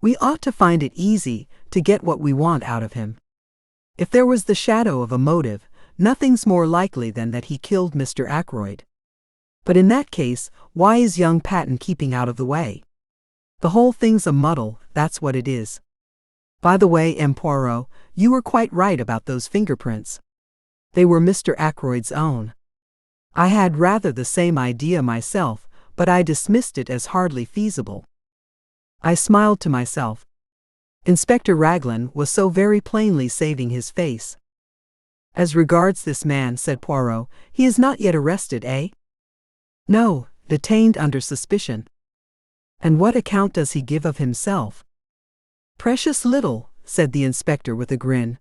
We ought to find it easy to get what we want out of him. If there was the shadow of a motive, nothing's more likely than that he killed Mr. Ackroyd. But in that case, why is young Patten keeping out of the way? The whole thing's a muddle, that's what it is. By the way, M. Poirot, you were quite right about those fingerprints. They were Mr. Ackroyd's own. I had rather the same idea myself, but I dismissed it as hardly feasible. I smiled to myself. Inspector Raglan was so very plainly saving his face. As regards this man, said Poirot, he is not yet arrested, eh? No, detained under suspicion. And what account does he give of himself? Precious little, said the inspector with a grin.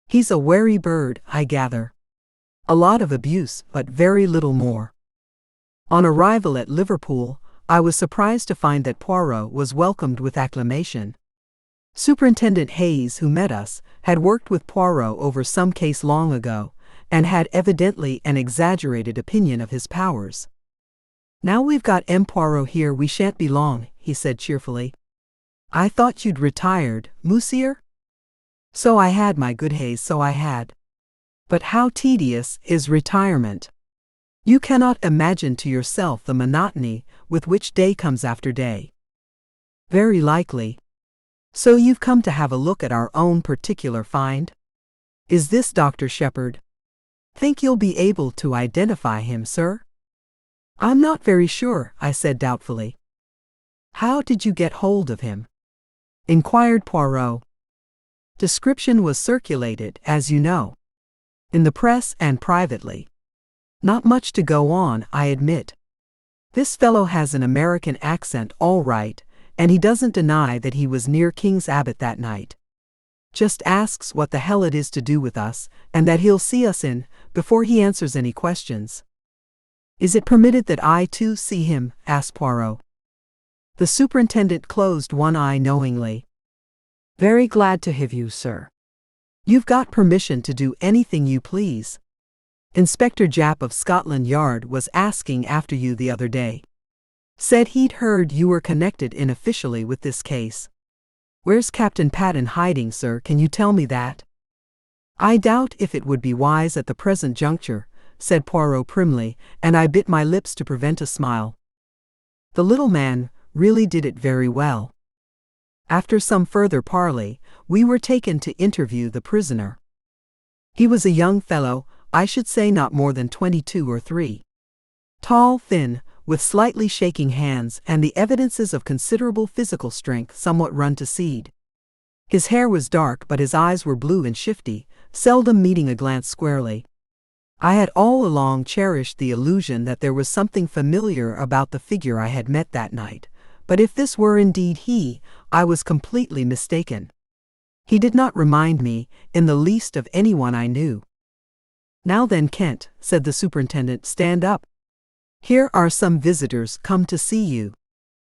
He's a wary bird, I gather. A lot of abuse, but very little more. On arrival at Liverpool, I was surprised to find that Poirot was welcomed with acclamation. Superintendent Hayes, who met us, had worked with Poirot over some case long ago, and had evidently an exaggerated opinion of his powers. Now we've got M. Poirot here, we shan't be long, he said cheerfully. I thought you'd retired, monsieur? So I had, my good Hayes, so I had. But how tedious is retirement! You cannot imagine to yourself the monotony with which day comes after day. Very likely. So you've come to have a look at our own particular find? Is this Dr. Shepherd? Think you'll be able to identify him, sir? I'm not very sure, I said doubtfully. How did you get hold of him? Inquired Poirot. Description was circulated, as you know, in the press and privately. Not much to go on, I admit. This fellow has an American accent all right, and he doesn't deny that he was near King's Abbot that night. Just asks what the hell it is to do with us, and that he'll see us in, before he answers any questions. Is it permitted that I too see him? Asked Poirot. The superintendent closed one eye knowingly. Very glad to have you, sir. You've got permission to do anything you please. Inspector Japp of Scotland Yard was asking after you the other day. Said he'd heard you were connected unofficially with this case. Where's Captain Patten hiding, sir? Can you tell me that? "I doubt if it would be wise at the present juncture," said Poirot primly, and I bit my lips to prevent a smile. The little man really did it very well. After some further parley, we were taken to interview the prisoner. He was a young fellow, I should say not more than 22 or 3. Tall, thin, with slightly shaking hands and the evidences of considerable physical strength somewhat run to seed. His hair was dark, but his eyes were blue and shifty, seldom meeting a glance squarely. I had all along cherished the illusion that there was something familiar about the figure I had met that night, but if this were indeed he, I was completely mistaken. He did not remind me in the least of anyone I knew. "Now then, Kent," said the superintendent, "stand up. Here are some visitors come to see you.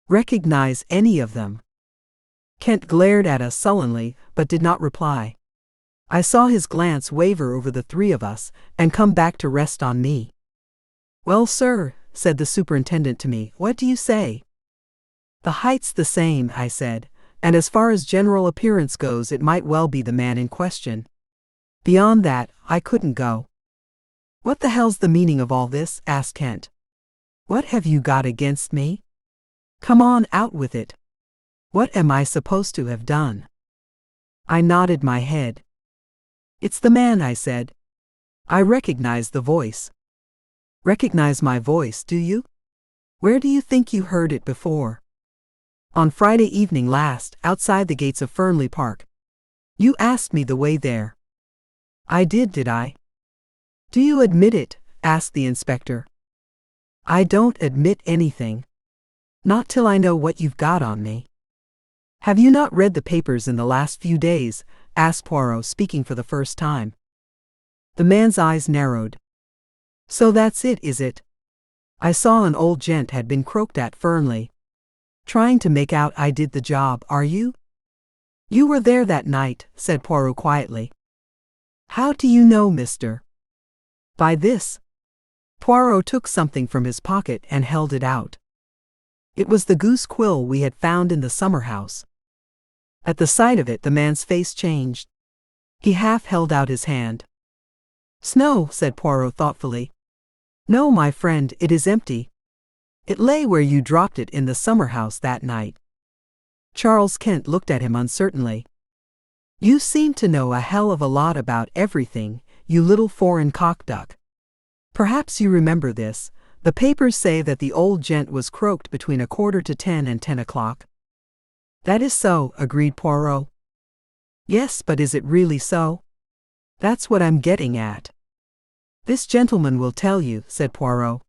Recognize any of them?" Kent glared at us sullenly, but did not reply. I saw his glance waver over the 3 of us and come back to rest on me. "Well, sir," said the superintendent to me, "what do you say?" "The height's the same," I said, "and as far as general appearance goes, it might well be the man in question. Beyond that, I couldn't go." "What the hell's the meaning of all this?" asked Kent. "What have you got against me? Come on, out with it. What am I supposed to have done?" I nodded my head. "It's the man," I said. "I recognize the voice." "Recognize my voice, do you? Where do you think you heard it before?" "On Friday evening last, outside the gates of Fernley Park. You asked me the way there." "I did I?" "Do you admit it?" asked the inspector. "I don't admit anything. Not till I know what you've got on me." "Have you not read the papers in the last few days?" asked Poirot, speaking for the first time. The man's eyes narrowed. "So that's it, is it? I saw an old gent had been croaked at Fernley. Trying to make out I did the job, are you?" "You were there that night," said Poirot quietly. "How do you know, mister?" "By this." Poirot took something from his pocket and held it out. It was the goose quill we had found in the summer house. At the sight of it, the man's face changed. He half held out his hand. "Snow," said Poirot thoughtfully. "No, my friend, it is empty. It lay where you dropped it in the summer house that night." Charles Kent looked at him uncertainly. "You seem to know a hell of a lot about everything, you little foreign cockduck. Perhaps you remember this. The papers say that the old gent was croaked between 9:45 and 10 o'clock. "That is so," agreed Poirot. "Yes, but is it really so? That's what I'm getting at." "This gentleman will tell you," said Poirot.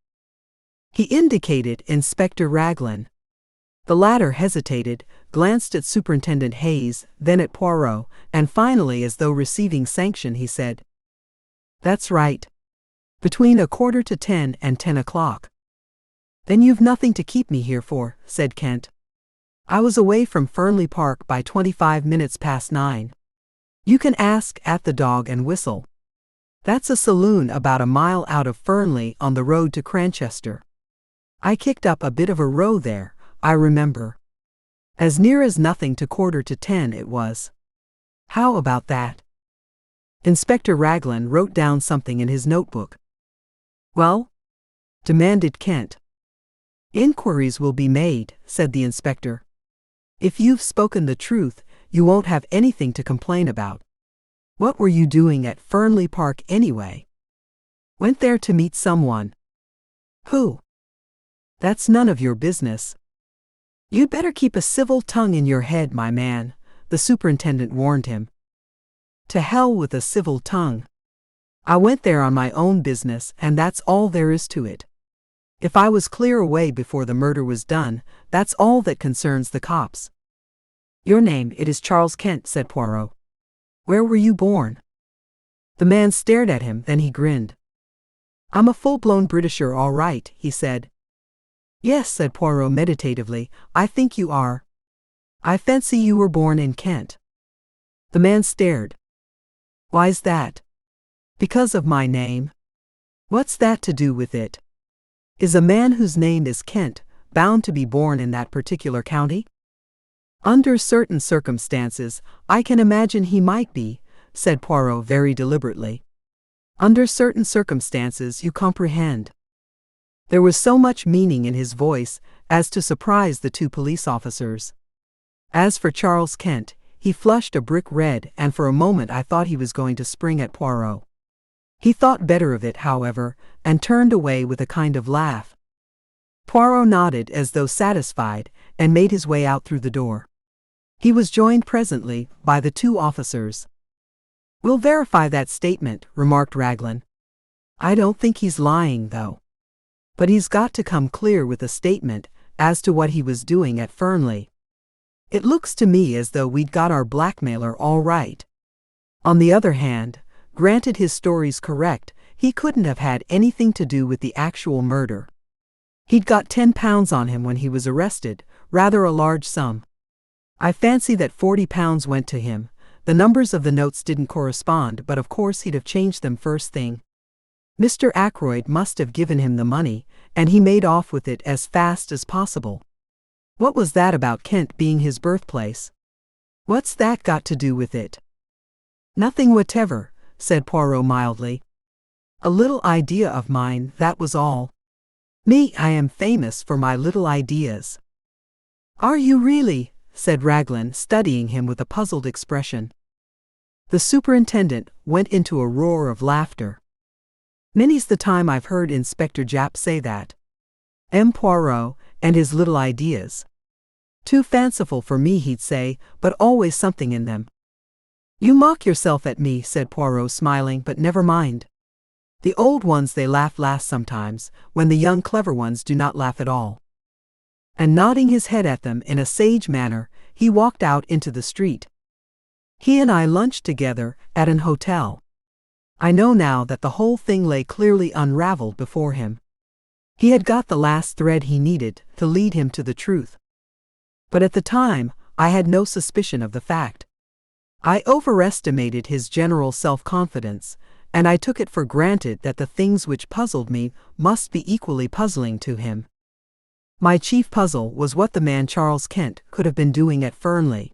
He indicated Inspector Raglan. The latter hesitated, glanced at Superintendent Hayes, then at Poirot, and finally, as though receiving sanction, he said, "That's right. Between 9:45 and 10 o'clock. "Then you've nothing to keep me here for," said Kent. "I was away from Fernley Park by 25 minutes past 9. You can ask at the Dog and Whistle. That's a saloon about a mile out of Fernley on the road to Cranchester. I kicked up a bit of a row there, I remember. As near as nothing to 9:45 it was. How about that?" Inspector Raglan wrote down something in his notebook. "Well?" demanded Kent. "Inquiries will be made," said the inspector. "If you've spoken the truth, you won't have anything to complain about. What were you doing at Fernley Park anyway?" "Went there to meet someone." "Who?" "That's none of your business." "You'd better keep a civil tongue in your head, my man," the superintendent warned him. "To hell with a civil tongue. I went there on my own business, and that's all there is to it. If I was clear away before the murder was done, that's all that concerns the cops." "Your name, it is Charles Kent," said Poirot. "Where were you born?" The man stared at him, then he grinned. "I'm a full-blown Britisher, all right," he said. "Yes," said Poirot meditatively, "I think you are. I fancy you were born in Kent." The man stared. "Why's that?" "Because of my name." "What's that to do with it? Is a man whose name is Kent bound to be born in that particular county?" "Under certain circumstances, I can imagine he might be," said Poirot very deliberately. "Under certain circumstances, you comprehend." There was so much meaning in his voice as to surprise the two police officers. As for Charles Kent, he flushed a brick red, and for a moment I thought he was going to spring at Poirot. He thought better of it, however, and turned away with a kind of laugh. Poirot nodded as though satisfied, and made his way out through the door. He was joined presently by the two officers. "We'll verify that statement," remarked Raglan. "I don't think he's lying, though. But he's got to come clear with a statement as to what he was doing at Fernley. It looks to me as though we'd got our blackmailer all right. On the other hand, granted his story's correct, he couldn't have had anything to do with the actual murder. He'd got £10 on him when he was arrested, rather a large sum. I fancy that £40 went to him. The numbers of the notes didn't correspond, but of course he'd have changed them first thing. Mr. Ackroyd must have given him the money, and he made off with it as fast as possible. What was that about Kent being his birthplace? What's that got to do with it?" "Nothing whatever," said Poirot mildly. "A little idea of mine, that was all. Me, I am famous for my little ideas." "Are you really?" said Raglan, studying him with a puzzled expression. The superintendent went into a roar of laughter. "Many's the time I've heard Inspector Japp say that. Poirot and his little ideas. Too fanciful for me, he'd say, but always something in them." "You mock yourself at me," said Poirot, smiling, "but never mind. The old ones, they laugh last sometimes, when the young clever ones do not laugh at all." And nodding his head at them in a sage manner, he walked out into the street. He and I lunched together at an hotel. I know now that the whole thing lay clearly unraveled before him. He had got the last thread he needed to lead him to the truth. But at the time, I had no suspicion of the fact. I overestimated his general self-confidence, and I took it for granted that the things which puzzled me must be equally puzzling to him. My chief puzzle was what the man Charles Kent could have been doing at Fernley.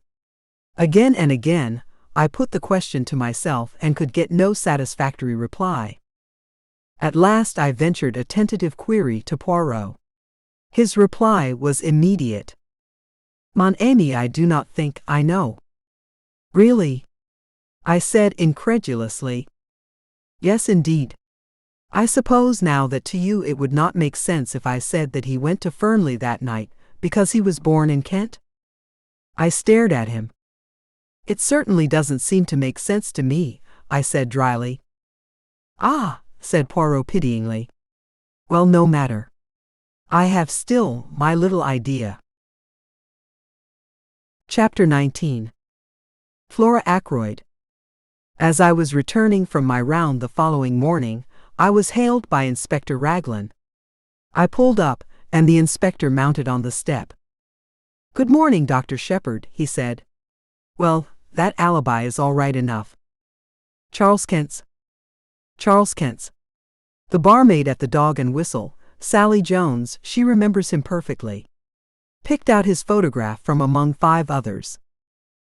Again and again, I put the question to myself and could get no satisfactory reply. At last I ventured a tentative query to Poirot. His reply was immediate. "Mon ami, I do not think I know." "Really?" I said incredulously. "Yes, indeed. I suppose now that to you it would not make sense if I said that he went to Fernley that night because he was born in Kent?" I stared at him. "It certainly doesn't seem to make sense to me," I said dryly. "Ah," said Poirot pityingly. "Well, no matter. I have still my little idea." Chapter 19. Flora Ackroyd. As I was returning from my round the following morning, I was hailed by Inspector Raglan. I pulled up, and the inspector mounted on the step. "Good morning, Dr. Shepherd," he said. "Well, that alibi is all right enough." Charles Kent's. The barmaid at the Dog and Whistle, Sally Jones, she remembers him perfectly. Picked out his photograph from among 5 others.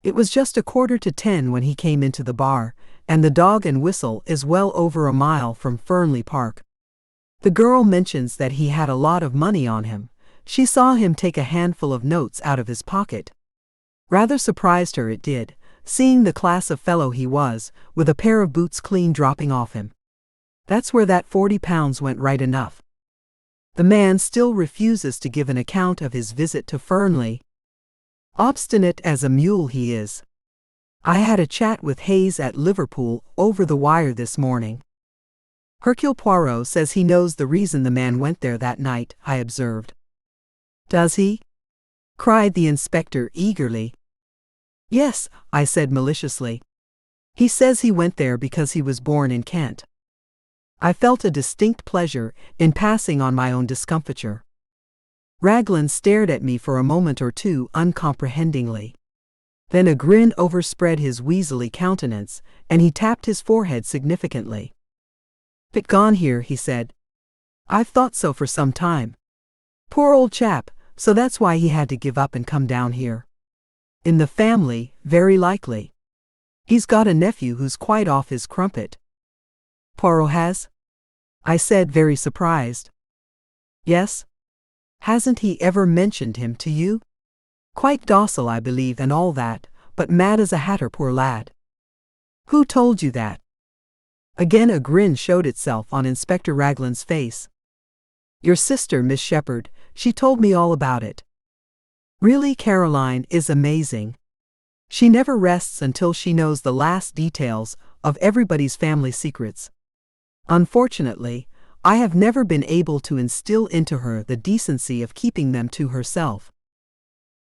It was just 9:45 when he came into the bar, and the Dog and Whistle is well over a mile from Fernley Park. The girl mentions that he had a lot of money on him. She saw him take a handful of notes out of his pocket. Rather surprised her, it did, seeing the class of fellow he was, with a pair of boots clean dropping off him. That's where that £40 went right enough. The man still refuses to give an account of his visit to Fernley. Obstinate as a mule he is. I had a chat with Hayes at Liverpool over the wire this morning. "Hercule Poirot says he knows the reason the man went there that night," I observed. "Does he?" cried the inspector eagerly. "Yes," I said maliciously. "He says he went there because he was born in Kent." I felt a distinct pleasure in passing on my own discomfiture. Raglan stared at me for a moment or two uncomprehendingly. Then a grin overspread his weaselly countenance, and he tapped his forehead significantly. "Bit gone here," he said. "I've thought so for some time. Poor old chap, so that's why he had to give up and come down here. In the family, very likely." He's got a nephew who's quite off his crumpet. Poirot has? I said, very surprised. Yes? Hasn't he ever mentioned him to you? Quite docile, I believe, and all that, but mad as a hatter, poor lad. Who told you that? Again a grin showed itself on Inspector Ragland's face. Your sister, Miss Shepherd, she told me all about it. Really, Caroline is amazing. She never rests until she knows the last details of everybody's family secrets. Unfortunately, I have never been able to instill into her the decency of keeping them to herself.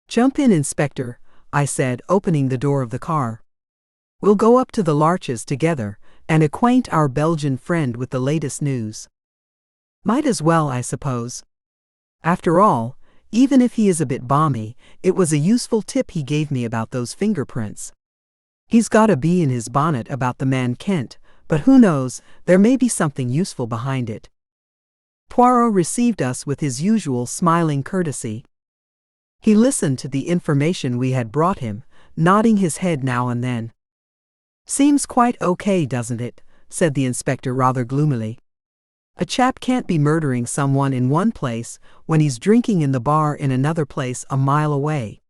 Jump in, Inspector, I said, opening the door of the car. We'll go up to the Larches together and acquaint our Belgian friend with the latest news. Might as well, I suppose. After all, even if he is a bit balmy, it was a useful tip he gave me about those fingerprints. He's got a bee in his bonnet about the man Kent, but who knows, there may be something useful behind it. Poirot received us with his usual smiling courtesy. He listened to the information we had brought him, nodding his head now and then. Seems quite okay, doesn't it? Said the inspector rather gloomily. A chap can't be murdering someone in one place when he's drinking in the bar in another place a mile away.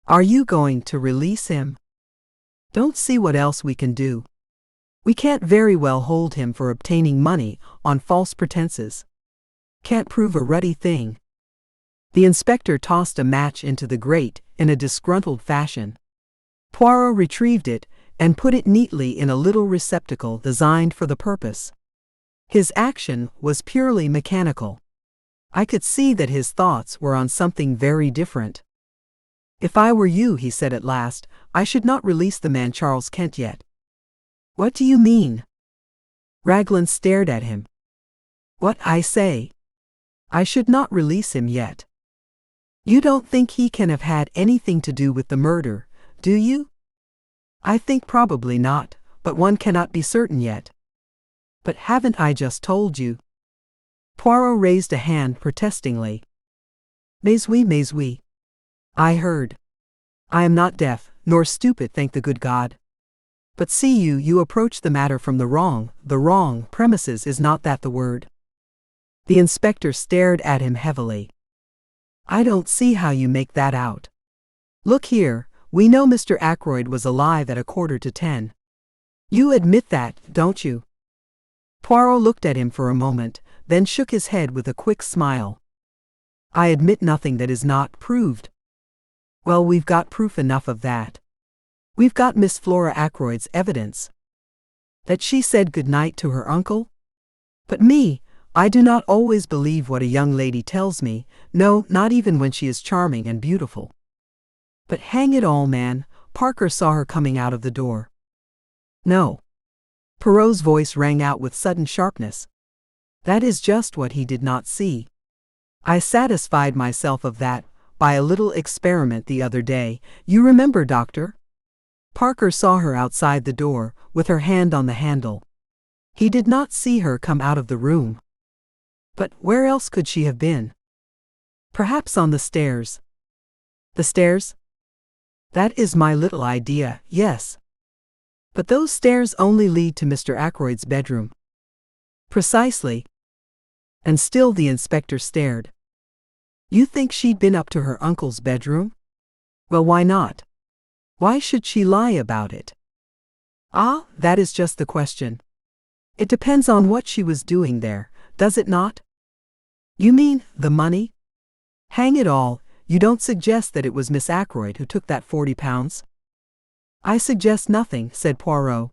Are you going to release him? Don't see what else we can do. We can't very well hold him for obtaining money on false pretenses. Can't prove a ruddy thing. The inspector tossed a match into the grate in a disgruntled fashion. Poirot retrieved it and put it neatly in a little receptacle designed for the purpose. His action was purely mechanical. I could see that his thoughts were on something very different. If I were you, he said at last, I should not release the man Charles Kent yet. What do you mean? Ragland stared at him. What I say. I should not release him yet. You don't think he can have had anything to do with the murder, do you? I think probably not, but one cannot be certain yet. But haven't I just told you? Poirot raised a hand protestingly. Mais oui. I heard. I am not deaf, nor stupid, thank the good God. But see you approach the matter from the wrong premises, is not that the word? The inspector stared at him heavily. I don't see how you make that out. Look here, we know Mr. Ackroyd was alive at 9:45. You admit that, don't you? Poirot looked at him for a moment, then shook his head with a quick smile. I admit nothing that is not proved. Well, we've got proof enough of that. We've got Miss Flora Ackroyd's evidence. That she said good night to her uncle? But me, I do not always believe what a young lady tells me, no, not even when she is charming and beautiful. But hang it all, man, Parker saw her coming out of the door. No. Poirot's voice rang out with sudden sharpness. That is just what he did not see. I satisfied myself of that by a little experiment the other day, you remember, Doctor? Parker saw her outside the door, with her hand on the handle. He did not see her come out of the room. But where else could she have been? Perhaps on the stairs. The stairs? That is my little idea, yes. But those stairs only lead to Mr. Ackroyd's bedroom. Precisely. And still the inspector stared. You think she'd been up to her uncle's bedroom? Well, why not? Why should she lie about it? Ah, that is just the question. It depends on what she was doing there, does it not? You mean, the money? Hang it all, you don't suggest that it was Miss Ackroyd who took that £40? I suggest nothing, said Poirot.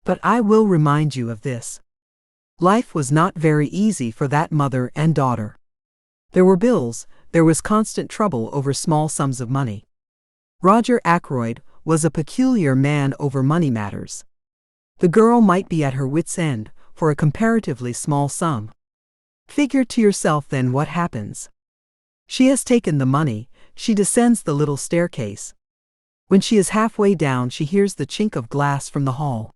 But I will remind you of this. Life was not very easy for that mother and daughter. There were bills, there was constant trouble over small sums of money. Roger Ackroyd was a peculiar man over money matters. The girl might be at her wit's end for a comparatively small sum. Figure to yourself then what happens. She has taken the money, she descends the little staircase. When she is halfway down, she hears the chink of glass from the hall.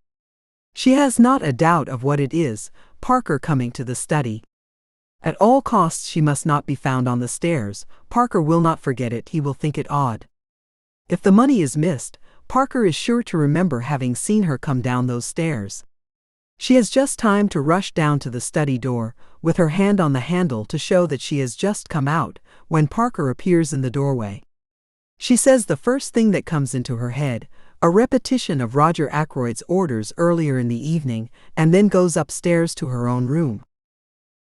She has not a doubt of what it is, Parker coming to the study. At all costs she must not be found on the stairs. Parker will not forget it, he will think it odd. If the money is missed, Parker is sure to remember having seen her come down those stairs. She has just time to rush down to the study door, with her hand on the handle to show that she has just come out, when Parker appears in the doorway. She says the first thing that comes into her head, a repetition of Roger Ackroyd's orders earlier in the evening, and then goes upstairs to her own room.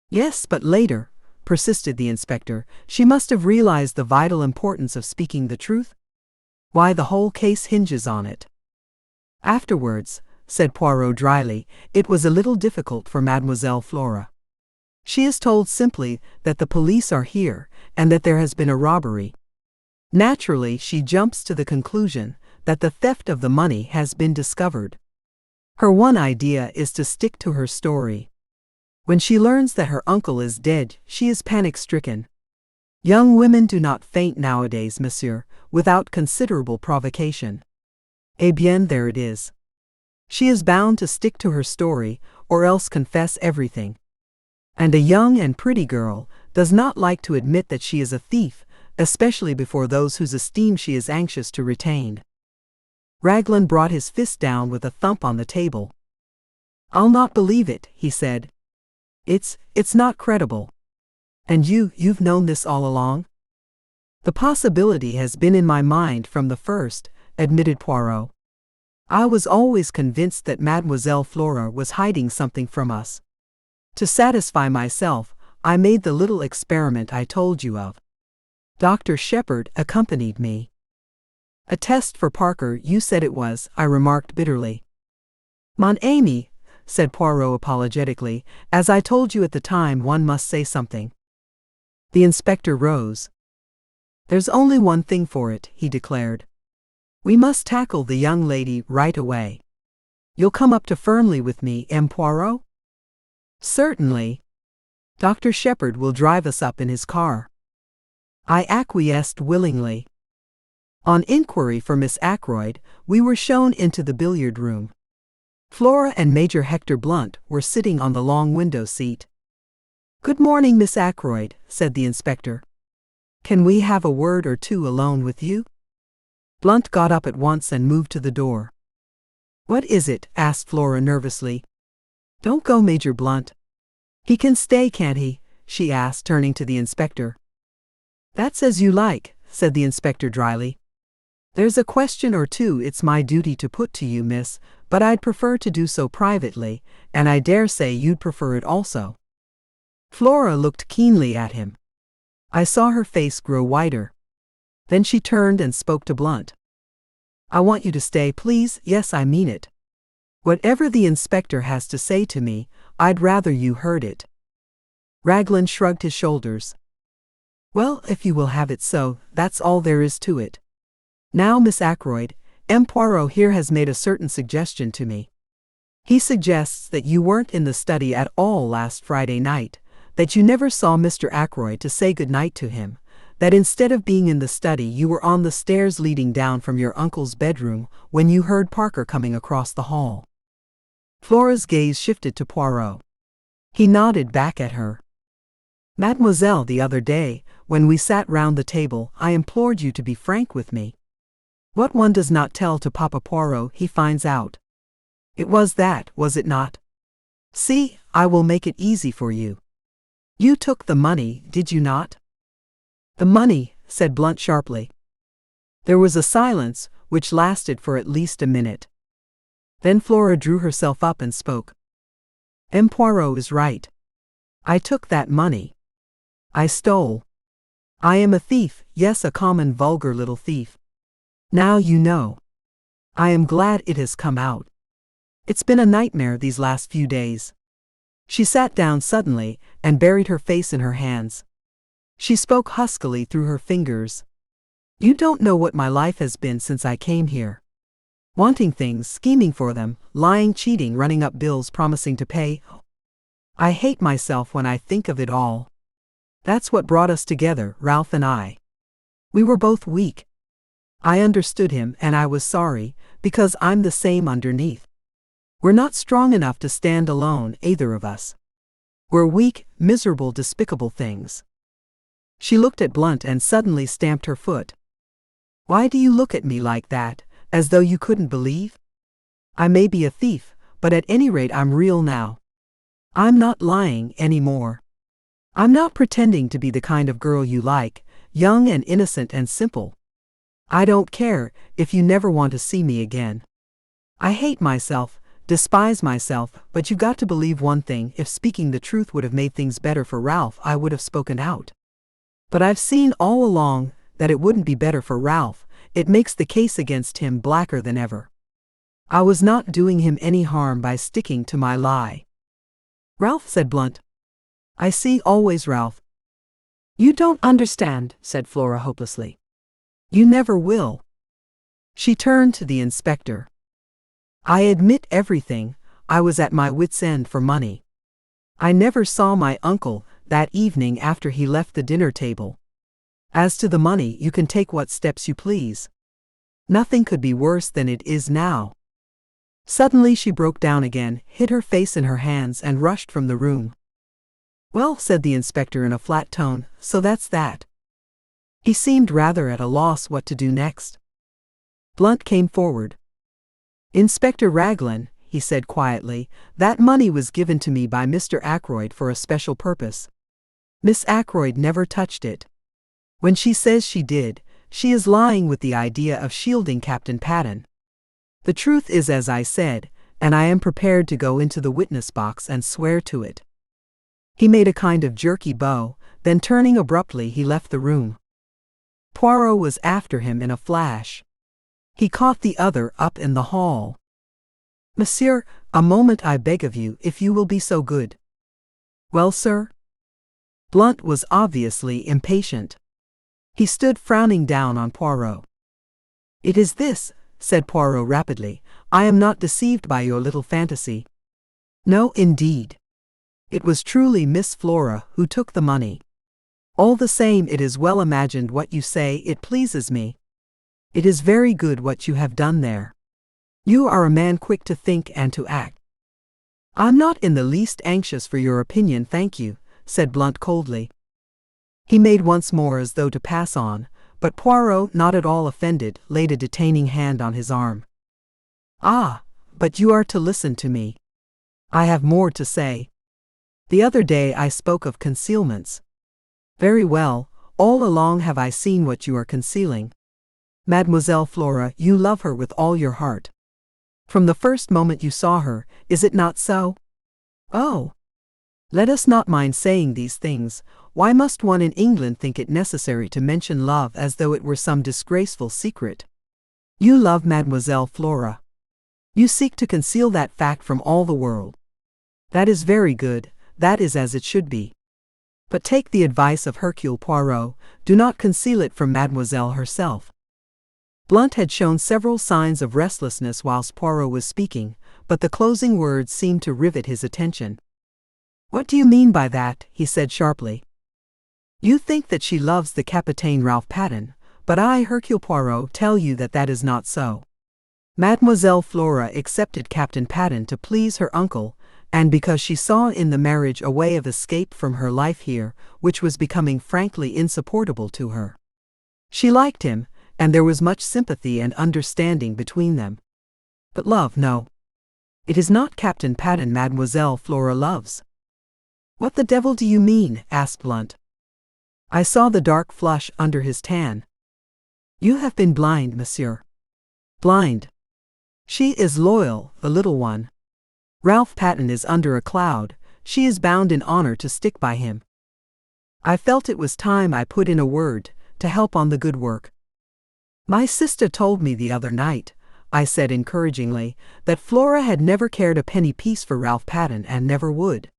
Yes, but later, persisted the inspector, she must have realized the vital importance of speaking the truth. Why, the whole case hinges on it. Afterwards, said Poirot dryly, it was a little difficult for Mademoiselle Flora. She is told simply that the police are here, and that there has been a robbery. Naturally, she jumps to the conclusion that the theft of the money has been discovered. Her one idea is to stick to her story. When she learns that her uncle is dead, she is panic-stricken. Young women do not faint nowadays, monsieur, without considerable provocation. Eh bien, there it is. She is bound to stick to her story, or else confess everything. And a young and pretty girl does not like to admit that she is a thief, especially before those whose esteem she is anxious to retain. Raglan brought his fist down with a thump on the table. I'll not believe it, he said. It's not credible. And you've known this all along? The possibility has been in my mind from the first, admitted Poirot. I was always convinced that Mademoiselle Flora was hiding something from us. To satisfy myself, I made the little experiment I told you of. Dr. Shepherd accompanied me. A test for Parker, you said it was, I remarked bitterly. Mon ami, said Poirot apologetically, as I told you at the time, one must say something. The inspector rose. There's only one thing for it, he declared. We must tackle the young lady right away. You'll come up to Fernley with me, M. Poirot? Certainly. Dr. Shepherd will drive us up in his car. I acquiesced willingly. On inquiry for Miss Ackroyd, we were shown into the billiard room. Flora and Major Hector Blunt were sitting on the long window seat. Good morning, Miss Ackroyd, said the inspector. Can we have a word or two alone with you? Blunt got up at once and moved to the door. What is it? Asked Flora nervously. Don't go, Major Blunt. He can stay, can't he? She asked, turning to the inspector. That's as you like, said the inspector dryly. There's a question or two it's my duty to put to you, miss, but I'd prefer to do so privately, and I dare say you'd prefer it also. Flora looked keenly at him. I saw her face grow whiter. Then she turned and spoke to Blunt. I want you to stay, please. Yes, I mean it. Whatever the inspector has to say to me, I'd rather you heard it. Raglan shrugged his shoulders. Well, if you will have it so, that's all there is to it. Now, Miss Ackroyd, M. Poirot here has made a certain suggestion to me. He suggests that you weren't in the study at all last Friday night, that you never saw Mr. Ackroyd to say good night to him, that instead of being in the study you were on the stairs leading down from your uncle's bedroom when you heard Parker coming across the hall. Flora's gaze shifted to Poirot. He nodded back at her. Mademoiselle, the other day, when we sat round the table, I implored you to be frank with me. What one does not tell to Papa Poirot, he finds out. It was that, was it not? See, I will make it easy for you. You took the money, did you not? The money, said Blunt sharply. There was a silence, which lasted for at least a minute. Then Flora drew herself up and spoke. M. Poirot is right. I took that money. I stole. I am a thief, yes, a common vulgar little thief. Now you know. I am glad it has come out. It's been a nightmare these last few days. She sat down suddenly and buried her face in her hands. She spoke huskily through her fingers. You don't know what my life has been since I came here. Wanting things, scheming for them, lying, cheating, running up bills, promising to pay. I hate myself when I think of it all. That's what brought us together, Ralph and I. We were both weak. I understood him and I was sorry, because I'm the same underneath. We're not strong enough to stand alone, either of us. We're weak, miserable, despicable things. She looked at Blunt and suddenly stamped her foot. Why do you look at me like that? as though you couldn't believe? I may be a thief, but at any rate I'm real now. I'm not lying anymore. I'm not pretending to be the kind of girl you like, young and innocent and simple. I don't care if you never want to see me again. I hate myself, despise myself, but you've got to believe one thing: if speaking the truth would have made things better for Ralph, I would have spoken out. But I've seen all along that it wouldn't be better for Ralph. It makes the case against him blacker than ever. I was not doing him any harm by sticking to my lie. Ralph, said Blunt. I see always, Ralph. You don't understand, said Flora hopelessly. You never will. She turned to the inspector. I admit everything. I was at my wits' end for money. I never saw my uncle that evening after he left the dinner table. As to the money, you can take what steps you please. Nothing could be worse than it is now. Suddenly she broke down again, hid her face in her hands, and rushed from the room. Well, said the inspector in a flat tone, so that's that. He seemed rather at a loss what to do next. Blunt came forward. Inspector Raglan, he said quietly, that money was given to me by Mr. Ackroyd for a special purpose. Miss Ackroyd never touched it. When she says she did, she is lying with the idea of shielding Captain Patten. The truth is as I said, and I am prepared to go into the witness box and swear to it. He made a kind of jerky bow, then turning abruptly he left the room. Poirot was after him in a flash. He caught the other up in the hall. Monsieur, a moment I beg of you, if you will be so good. Well, sir? Blunt was obviously impatient. He stood frowning down on Poirot. It is this, said Poirot rapidly. I am not deceived by your little fantasy. No, indeed. It was truly Miss Flora who took the money. All the same, it is well imagined what you say. It pleases me. It is very good what you have done there. You are a man quick to think and to act. I'm not in the least anxious for your opinion, thank you, said Blunt coldly. He made once more as though to pass on, but Poirot, not at all offended, laid a detaining hand on his arm. Ah, but you are to listen to me. I have more to say. The other day I spoke of concealments. Very well, all along have I seen what you are concealing. Mademoiselle Flora, you love her with all your heart. From the first moment you saw her, is it not so? Oh! Let us not mind saying these things. Why must one in England think it necessary to mention love as though it were some disgraceful secret? You love Mademoiselle Flora. You seek to conceal that fact from all the world. That is very good, that is as it should be. But take the advice of Hercule Poirot, do not conceal it from Mademoiselle herself. Blunt had shown several signs of restlessness whilst Poirot was speaking, but the closing words seemed to rivet his attention. What do you mean by that? He said sharply. You think that she loves the Capitaine Ralph Patten, but I, Hercule Poirot, tell you that that is not so. Mademoiselle Flora accepted Captain Patten to please her uncle, and because she saw in the marriage a way of escape from her life here, which was becoming frankly insupportable to her. She liked him, and there was much sympathy and understanding between them. But love, no. It is not Captain Patten Mademoiselle Flora loves. What the devil do you mean? Asked Blunt. I saw the dark flush under his tan. You have been blind, monsieur. Blind. She is loyal, the little one. Ralph Patten is under a cloud. She is bound in honor to stick by him. I felt it was time I put in a word, to help on the good work. My sister told me the other night, I said encouragingly, that Flora had never cared a penny piece for Ralph Patten and never would.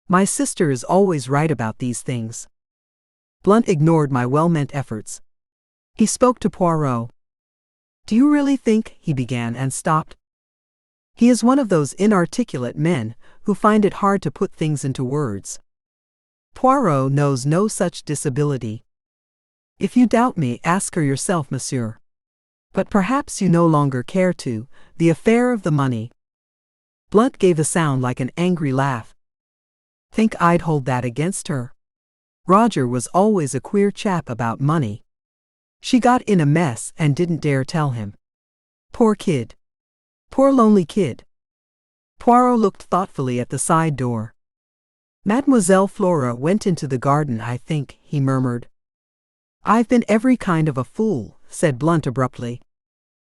My sister is always right about these things. Blunt ignored my well-meant efforts. He spoke to Poirot. Do you really think, he began and stopped. He is one of those inarticulate men who find it hard to put things into words. Poirot knows no such disability. If you doubt me, ask her yourself, monsieur. But perhaps you no longer care to, the affair of the money. Blunt gave a sound like an angry laugh. Think I'd hold that against her? Roger was always a queer chap about money. She got in a mess and didn't dare tell him. Poor kid. Poor lonely kid. Poirot looked thoughtfully at the side door. Mademoiselle Flora went into the garden, I think, he murmured. I've been every kind of a fool, said Blunt abruptly.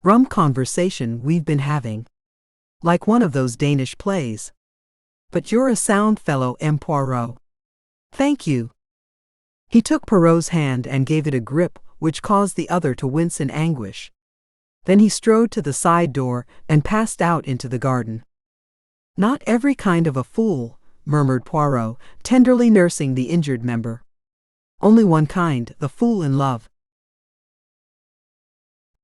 Rum conversation we've been having. Like one of those Danish plays. But you're a sound fellow, M. Poirot. Thank you. He took Poirot's hand and gave it a grip which caused the other to wince in anguish. Then he strode to the side door and passed out into the garden. Not every kind of a fool, murmured Poirot, tenderly nursing the injured member. Only one kind, the fool in love.